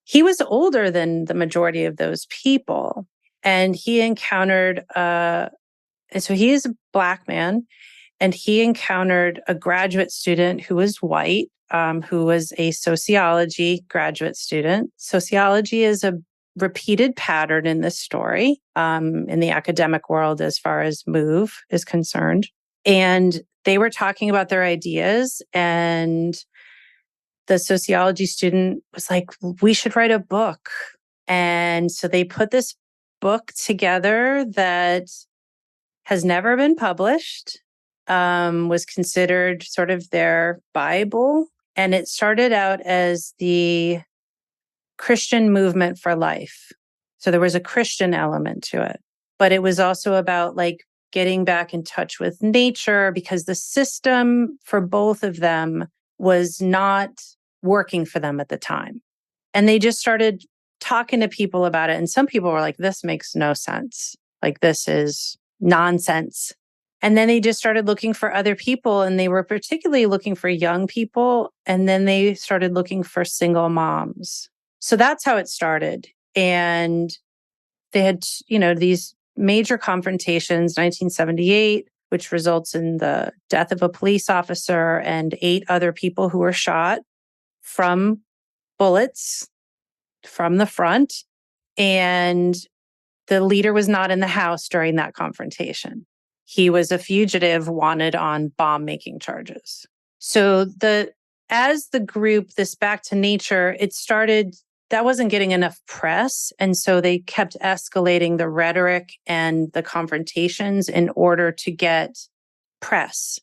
he was older than the majority of those people. And he encountered, and so he is a Black man, and he encountered a graduate student who was white, who was a sociology graduate student. Sociology is a repeated pattern in this story, in the academic world, as far as MOVE is concerned. And they were talking about their ideas, and the sociology student was like, we should write a book. And so they put this book together that has never been published, was considered sort of their Bible. And it started out as the Christian movement for life. So there was a Christian element to it, but it was also about like getting back in touch with nature, because the system for both of them was not working for them at the time. And they just started talking to people about it. And some people were like, this makes no sense. Like, this is nonsense. And then they just started looking for other people, and they were particularly looking for young people. And then they started looking for single moms. So that's how it started. And they had, these major confrontations, 1978, which results in the death of a police officer and 8 other people who were shot from bullets from the front. And The leader was not in the house during that confrontation. He was a fugitive wanted on bomb-making charges. So as the group, this Back to Nature, it started, that wasn't getting enough press. And so they kept escalating the rhetoric and the confrontations in order to get press,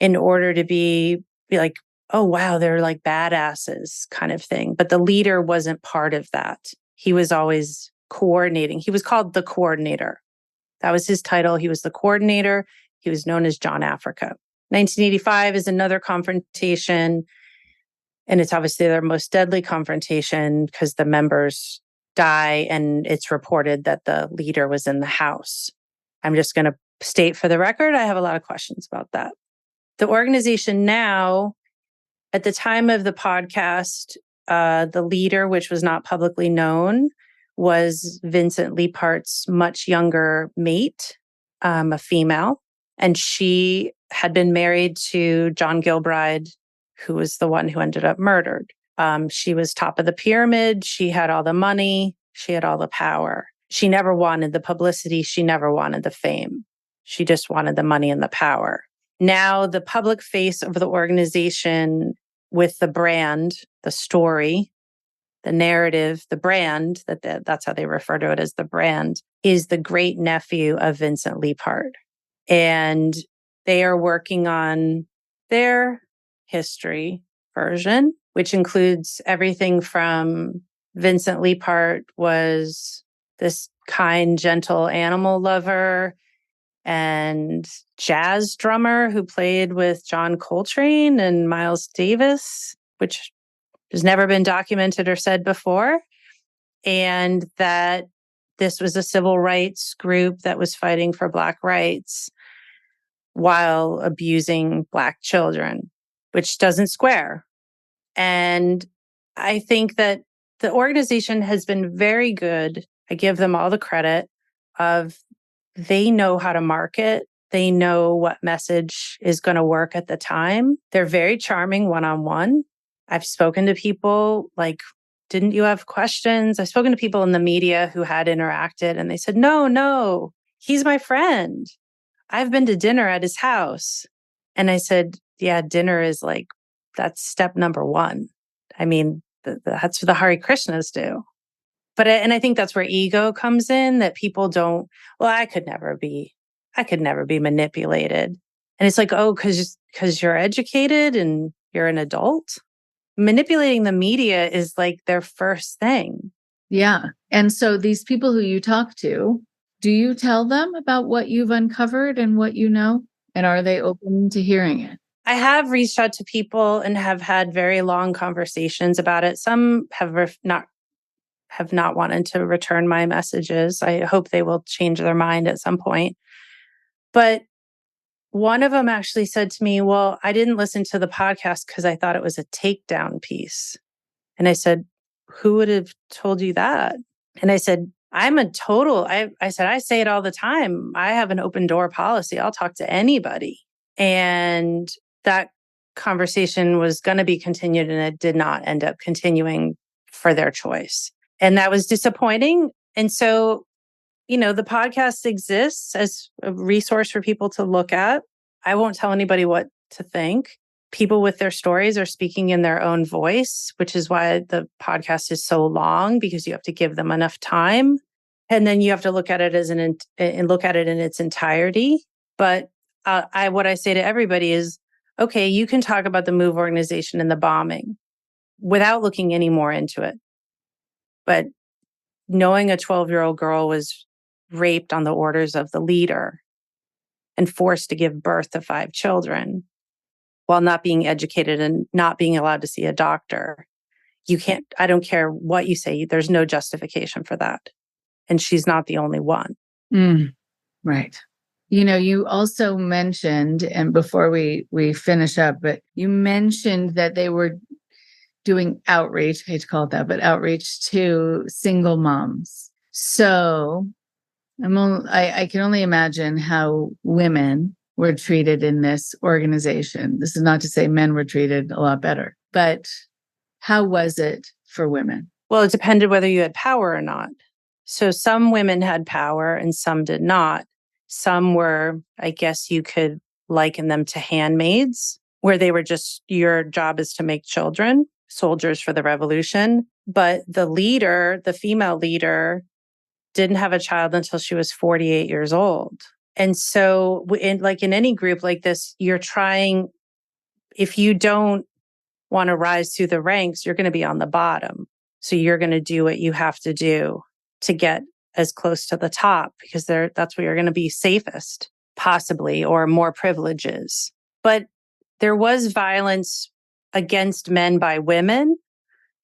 in order to be like, oh, wow, they're like badasses kind of thing. But the leader wasn't part of that. He was always coordinating. He was called the coordinator. That was his title. He was the coordinator. He was known as John Africa. 1985 is another confrontation. And it's obviously their most deadly confrontation because the members die and it's reported that the leader was in the house. I'm just going to state for the record, I have a lot of questions about that. The organization now, at the time of the podcast, the leader, which was not publicly known, was Vincent Leiphardt's much younger mate, a female. And she had been married to John Gilbride, who was the one who ended up murdered. She was top of the pyramid. She had all the money. She had all the power. She never wanted the publicity. She never wanted the fame. She just wanted the money and the power. Now, the public face of the organization with the brand, the story, the narrative, the brand, that's how they refer to it as the brand, is the great nephew of Vincent Leiphardt. And they are working on their history version, which includes everything from Vincent Leiphardt was this kind, gentle animal lover and jazz drummer who played with John Coltrane and Miles Davis, which has never been documented or said before. And that this was a civil rights group that was fighting for Black rights while abusing Black children, which doesn't square. And I think that the organization has been very good. I give them all the credit of they know how to market. They know what message is going to work at the time. They're very charming one-on-one. I've spoken to people like, didn't you have questions? I've spoken to people in the media who had interacted and they said, no, he's my friend. I've been to dinner at his house. And I said, yeah, dinner is like, that's step number one. I mean, that's what the Hare Krishnas do. But I think that's where ego comes in, that people don't, well, I could never be manipulated. And it's like, oh, because you're educated and you're an adult. Manipulating the media is like their first thing. Yeah. And so these people who you talk to, do you tell them about what you've uncovered and what you know? And are they open to hearing it? I have reached out to people and have had very long conversations about it. Some have not wanted to return my messages. I hope they will change their mind at some point. But one of them actually said to me, well, I didn't listen to the podcast because I thought it was a takedown piece. And I said, who would have told you that? And I said, I said, I say it all the time. I have an open door policy. I'll talk to anybody. And that conversation was going to be continued and it did not end up continuing for their choice. And that was disappointing. And so, the podcast exists as a resource for people to look at. I won't tell anybody what to think. People with their stories are speaking in their own voice, which is why the podcast is so long, because you have to give them enough time. And then you have to look at it in its entirety. But what I say to everybody is, okay, you can talk about the MOVE organization and the bombing without looking any more into it. But knowing a 12-year-old girl was raped on the orders of the leader and forced to give birth to 5 children while not being educated and not being allowed to see a doctor. I don't care what you say, there's no justification for that. And she's not the only one. Right. You also mentioned, and before we finish up, but you mentioned that they were doing outreach, I hate to call it that, but outreach to single moms. So I can only imagine how women were treated in this organization. This is not to say men were treated a lot better, but how was it for women? Well, it depended whether you had power or not. So some women had power and some did not. Some were, I guess you could liken them to handmaids, where they were just, your job is to make children, soldiers for the revolution. But the leader, the female leader, didn't have a child until she was 48 years old. And so in any group like this, you're trying, if you don't want to rise through the ranks, you're going to be on the bottom. So you're going to do what you have to do to get as close to the top, because that's where you're going to be safest, possibly, or more privileges. But there was violence against men by women.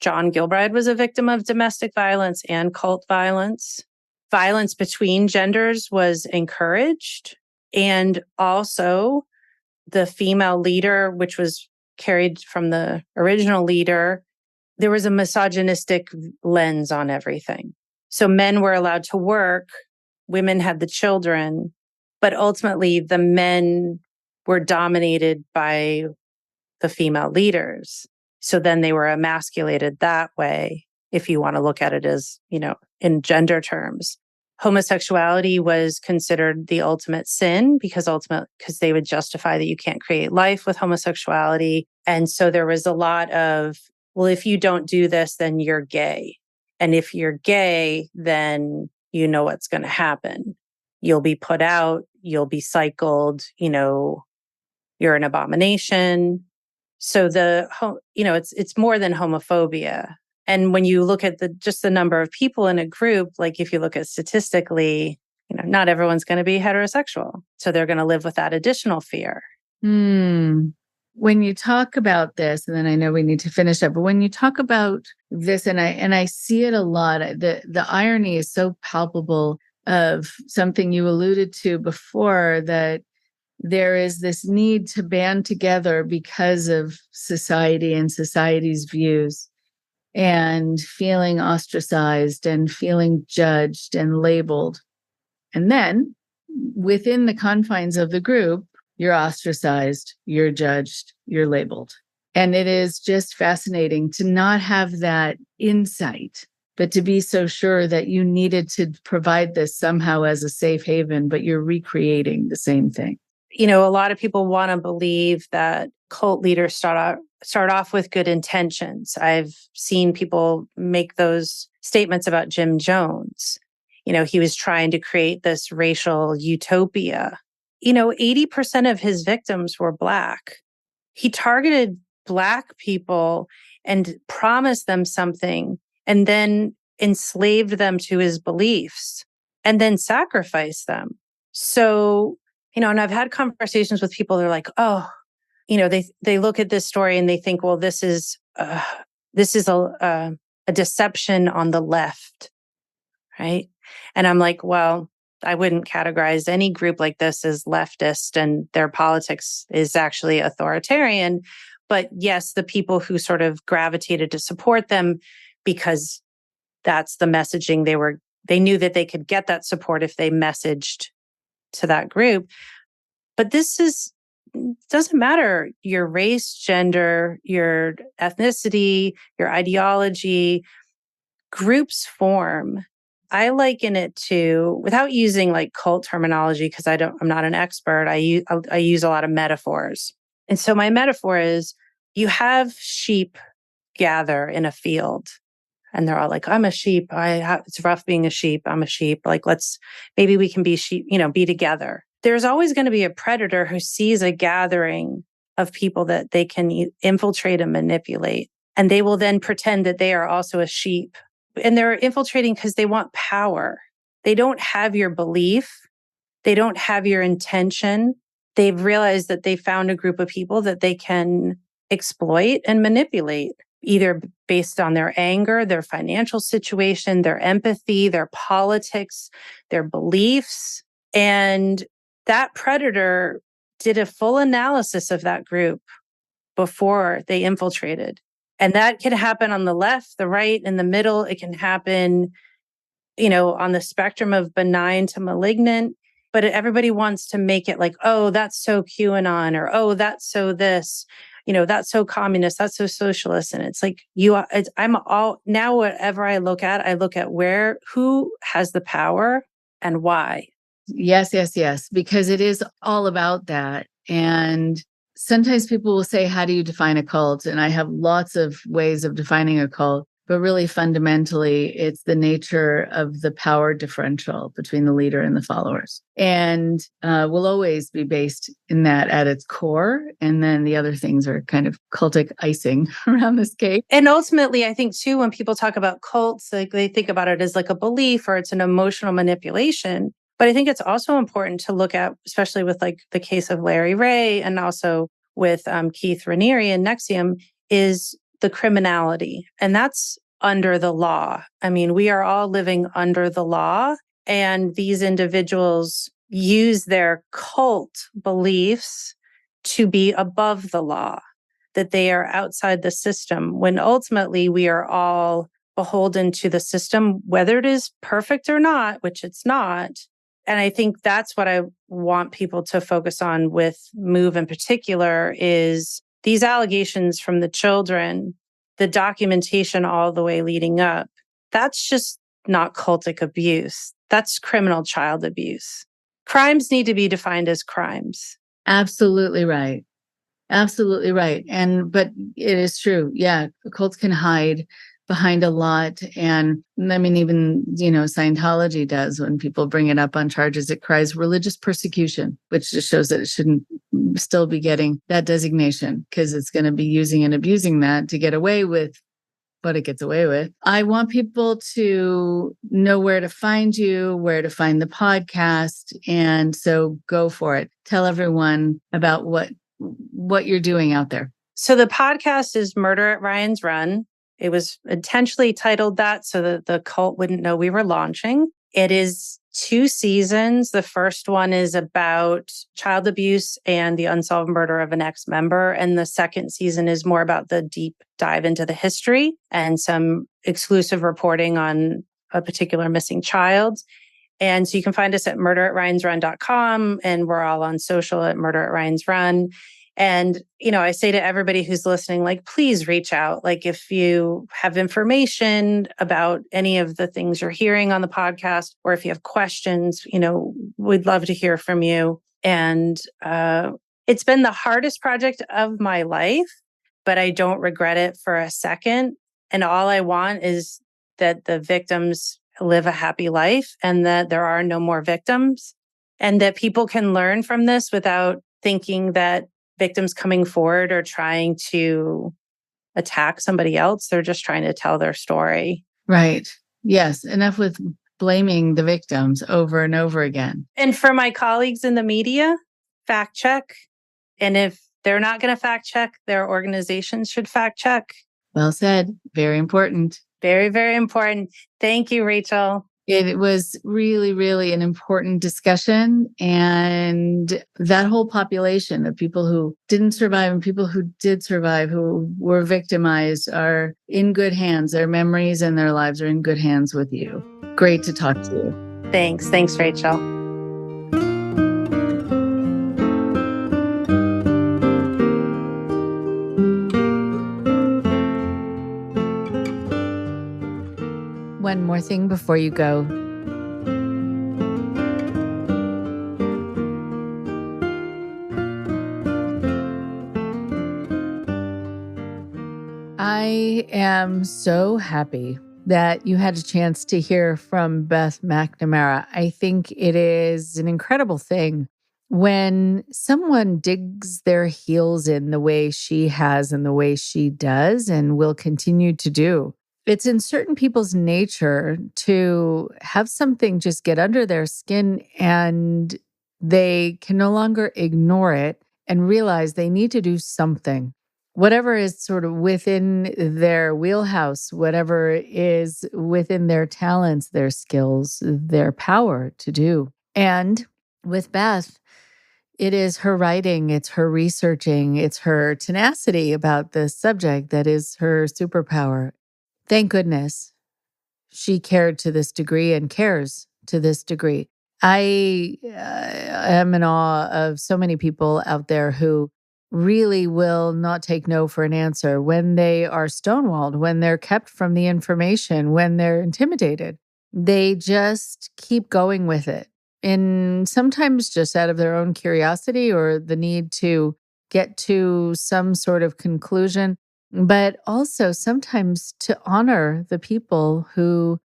John Gilbride was a victim of domestic violence and cult violence. Violence between genders was encouraged. And also the female leader, which was carried from the original leader, there was a misogynistic lens on everything. So men were allowed to work, women had the children, but ultimately the men were dominated by the female leaders. So then they were emasculated that way, if you want to look at it as, in gender terms. Homosexuality was considered the ultimate sin because they would justify that you can't create life with homosexuality. And so there was a lot of, well, if you don't do this, then you're gay. And if you're gay, then you know what's going to happen. You'll be put out, you'll be cycled, you're an abomination. So it's more than homophobia. And when you look at just the number of people in a group, like if you look at statistically, not everyone's going to be heterosexual. So they're going to live with that additional fear. When you talk about this, and then I know we need to finish up, but when you talk about this, and I see it a lot, the irony is so palpable of something you alluded to before, that there is this need to band together because of society and society's views, and feeling ostracized and feeling judged and labeled. And then within the confines of the group, you're ostracized, you're judged, you're labeled. And it is just fascinating to not have that insight, but to be so sure that you needed to provide this somehow as a safe haven, but you're recreating the same thing. A lot of people want to believe that cult leaders start off with good intentions. I've seen people make those statements about Jim Jones. He was trying to create this racial utopia. 80% of his victims were Black. He targeted Black people and promised them something, and then enslaved them to his beliefs, and then sacrificed them. So, and I've had conversations with people, they're like, oh, they look at this story and they think, well, this is a deception on the left, right? And I'm like, well, I wouldn't categorize any group like this as leftist, and their politics is actually authoritarian. But yes, the people who sort of gravitated to support them because that's the messaging they knew that they could get that support if they messaged to that group. But doesn't matter your race, gender, your ethnicity, your ideology. Groups form. I liken it to, without using like cult terminology, because I'm not an expert, I use a lot of metaphors. And so my metaphor is, you have sheep gather in a field, and they're all like, I'm a sheep. It's rough being a sheep. I'm a sheep. Like, maybe we can be sheep, be together. There's always going to be a predator who sees a gathering of people that they can infiltrate and manipulate. And they will then pretend that they are also a sheep. And they're infiltrating because they want power. They don't have your belief. They don't have your intention. They've realized that they found a group of people that they can exploit and manipulate, either based on their anger, their financial situation, their empathy, their politics, their beliefs. And that predator did a full analysis of that group before they infiltrated. And that can happen on the left, the right, in the middle. It can happen, on the spectrum of benign to malignant. But everybody wants to make it like, oh, that's so QAnon, or oh, that's so this. that's so communist, that's so socialist. And it's like, now whatever I look at who has the power and why. Yes, yes, yes, because it is all about that. And sometimes people will say, how do you define a cult? And I have lots of ways of defining a cult. But really, fundamentally, it's the nature of the power differential between the leader and the followers. And will always be based in that at its core. And then the other things are kind of cultic icing around this cake. And ultimately, I think, too, when people talk about cults, like they think about it as like a belief or it's an emotional manipulation. But I think it's also important to look at, especially with like the case of Larry Ray and also with Keith Raniere and NXIVM, is the criminality. And that's under the law. I mean, we are all living under the law. And these individuals use their cult beliefs to be above the law, that they are outside the system, when ultimately we are all beholden to the system, whether it is perfect or not, which it's not. And I think that's what I want people to focus on with MOVE in particular, is these allegations from the children, the documentation all the way leading up. That's just not cultic abuse. That's criminal child abuse. Crimes need to be defined as crimes. Absolutely right. Absolutely right. But it is true. Yeah. Cults can hide behind a lot. And I mean, even, Scientology does when people bring it up on charges, it cries religious persecution, which just shows that it shouldn't still be getting that designation, because it's going to be using and abusing that to get away with what it gets away with. I want people to know where to find you, where to find the podcast. And so go for it. Tell everyone about what you're doing out there. So the podcast is Murder at Ryan's Run. It was intentionally titled that so that the cult wouldn't know we were launching. It is 2 seasons. The first one is about child abuse and the unsolved murder of an ex-member. And the second season is more about the deep dive into the history and some exclusive reporting on a particular missing child. And so you can find us at murderatryansrun.com, and we're all on social at Murder at Ryan's Run. And, I say to everybody who's listening, like, please reach out. Like, if you have information about any of the things you're hearing on the podcast, or if you have questions, we'd love to hear from you. And it's been the hardest project of my life, but I don't regret it for a second. And all I want is that the victims live a happy life and that there are no more victims, and that people can learn from this without thinking that victims coming forward are trying to attack somebody else. They're just trying to tell their story. Right. Yes. Enough with blaming the victims over and over again. And for my colleagues in the media, fact check. And if they're not going to fact check, their organizations should fact check. Well said. Very important. Very, very important. Thank you, Rachel. It was really, really an important discussion. And that whole population of people who didn't survive and people who did survive, who were victimized, are in good hands. Their memories and their lives are in good hands with you. Great to talk to you. Thanks. Thanks, Rachel. One more thing before you go. I am so happy that you had a chance to hear from Beth McNamara. I think it is an incredible thing when someone digs their heels in the way she has and the way she does and will continue to do. It's in certain people's nature to have something just get under their skin, and they can no longer ignore it and realize they need to do something. Whatever is sort of within their wheelhouse, whatever is within their talents, their skills, their power to do. And with Beth, it is her writing, it's her researching, it's her tenacity about this subject that is her superpower. Thank goodness she cared to this degree and cares to this degree. I am in awe of so many people out there who really will not take no for an answer, when they are stonewalled, when they're kept from the information, when they're intimidated, they just keep going with it. And sometimes just out of their own curiosity or the need to get to some sort of conclusion, but also sometimes to honor the people who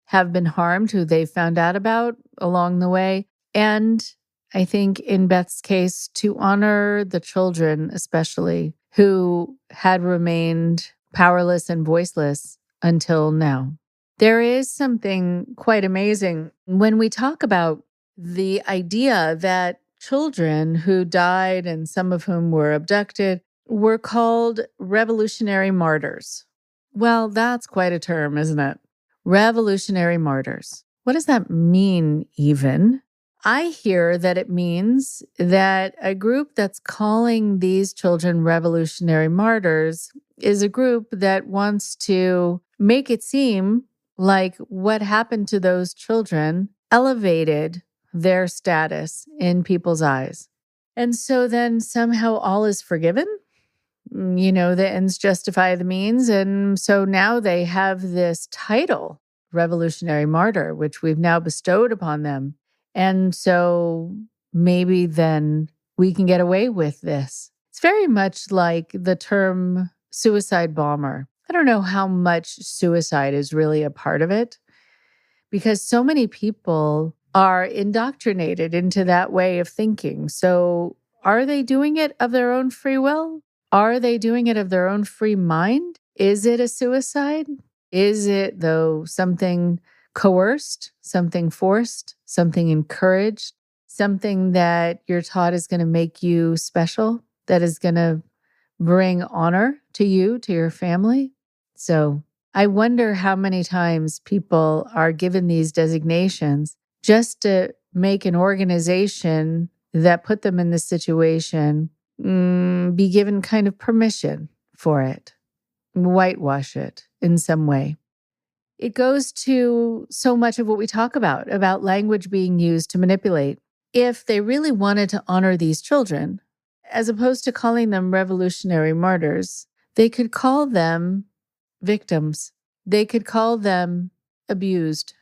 have been harmed, who they found out about along the way. And I think in Beth's case, to honor the children, especially who had remained powerless and voiceless until now. There is something quite amazing when we talk about the idea that children who died and some of whom were abducted were called revolutionary martyrs. Well, that's quite a term, isn't it? Revolutionary martyrs. What does that mean, even? I hear that it means that a group that's calling these children revolutionary martyrs is a group that wants to make it seem like what happened to those children elevated their status in people's eyes. And so then somehow all is forgiven. The ends justify the means. And so now they have this title, revolutionary martyr, which we've now bestowed upon them. And so maybe then we can get away with this. It's very much like the term suicide bomber. I don't know how much suicide is really a part of it, because so many people are indoctrinated into that way of thinking. So are they doing it of their own free will? Are they doing it of their own free mind? Is it a suicide? Is it, though, something coerced, something forced, something encouraged, something that you're taught is going to make you special, that is going to bring honor to you, to your family? So I wonder how many times people are given these designations just to make an organization that put them in this situation be given kind of permission for it, whitewash it in some way. It goes to so much of what we talk about language being used to manipulate. If they really wanted to honor these children, as opposed to calling them revolutionary martyrs, they could call them victims. They could call them abused.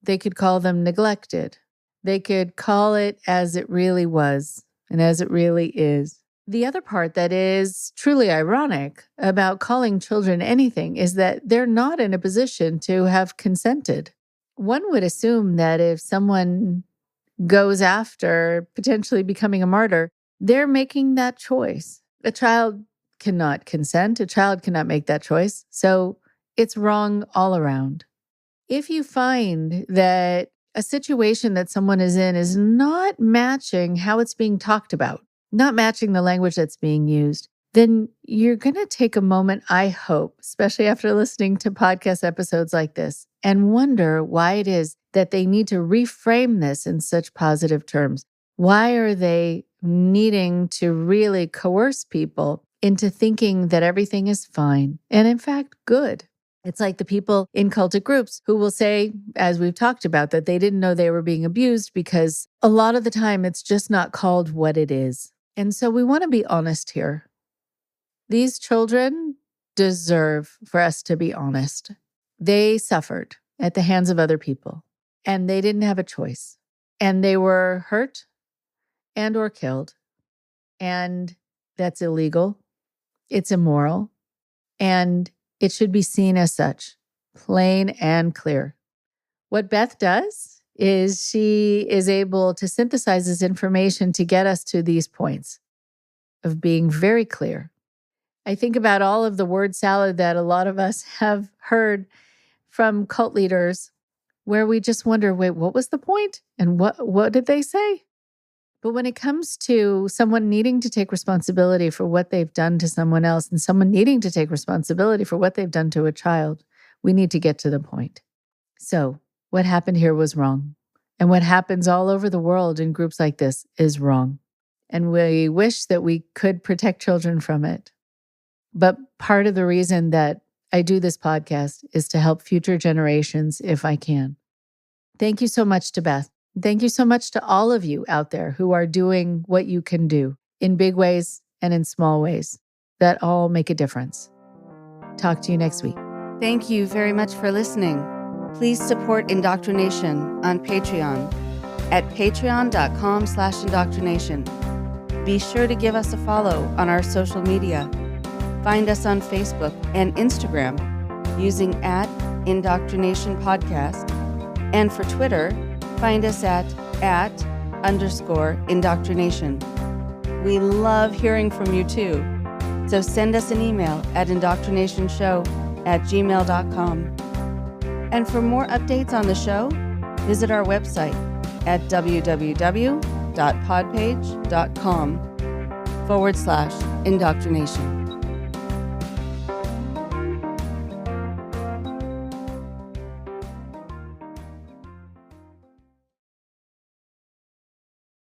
They could call them neglected. They could call it as it really was and as it really is. The other part that is truly ironic about calling children anything is that they're not in a position to have consented. One would assume that if someone goes after potentially becoming a martyr, they're making that choice. A child cannot consent. A child cannot make that choice. So it's wrong all around. If you find that a situation that someone is in is not matching how it's being talked about, not matching the language that's being used, then you're going to take a moment, I hope, especially after listening to podcast episodes like this, and wonder why it is that they need to reframe this in such positive terms. Why are they needing to really coerce people into thinking that everything is fine and, in fact, good? It's like the people in cultic groups who will say, as we've talked about, that they didn't know they were being abused because a lot of the time it's just not called what it is. And so we want to be honest here. These children deserve for us to be honest. They suffered at the hands of other people, and they didn't have a choice. And they were hurt and or killed. And that's illegal. It's immoral. And it should be seen as such, plain and clear. What Beth does is she is able to synthesize this information to get us to these points of being very clear. I think about all of the word salad that a lot of us have heard from cult leaders where we just wonder, wait, what was the point? And what did they say? But when it comes to someone needing to take responsibility for what they've done to someone else and someone needing to take responsibility for what they've done to a child, we need to get to the point. So what happened here was wrong. And what happens all over the world in groups like this is wrong. And we wish that we could protect children from it. But part of the reason that I do this podcast is to help future generations if I can. Thank you so much to Beth. Thank you so much to all of you out there who are doing what you can do in big ways and in small ways that all make a difference. Talk to you next week. Thank you very much for listening. Please support Indoctrination on Patreon at patreon.com/indoctrination. Be sure to give us a follow on our social media. Find us on Facebook and Instagram using @Indoctrination Podcast. And for Twitter, find us at @_indoctrination. We love hearing from you too. So send us an email at indoctrinationshow@gmail.com. And for more updates on the show, visit our website at www.podpage.com/indoctrination.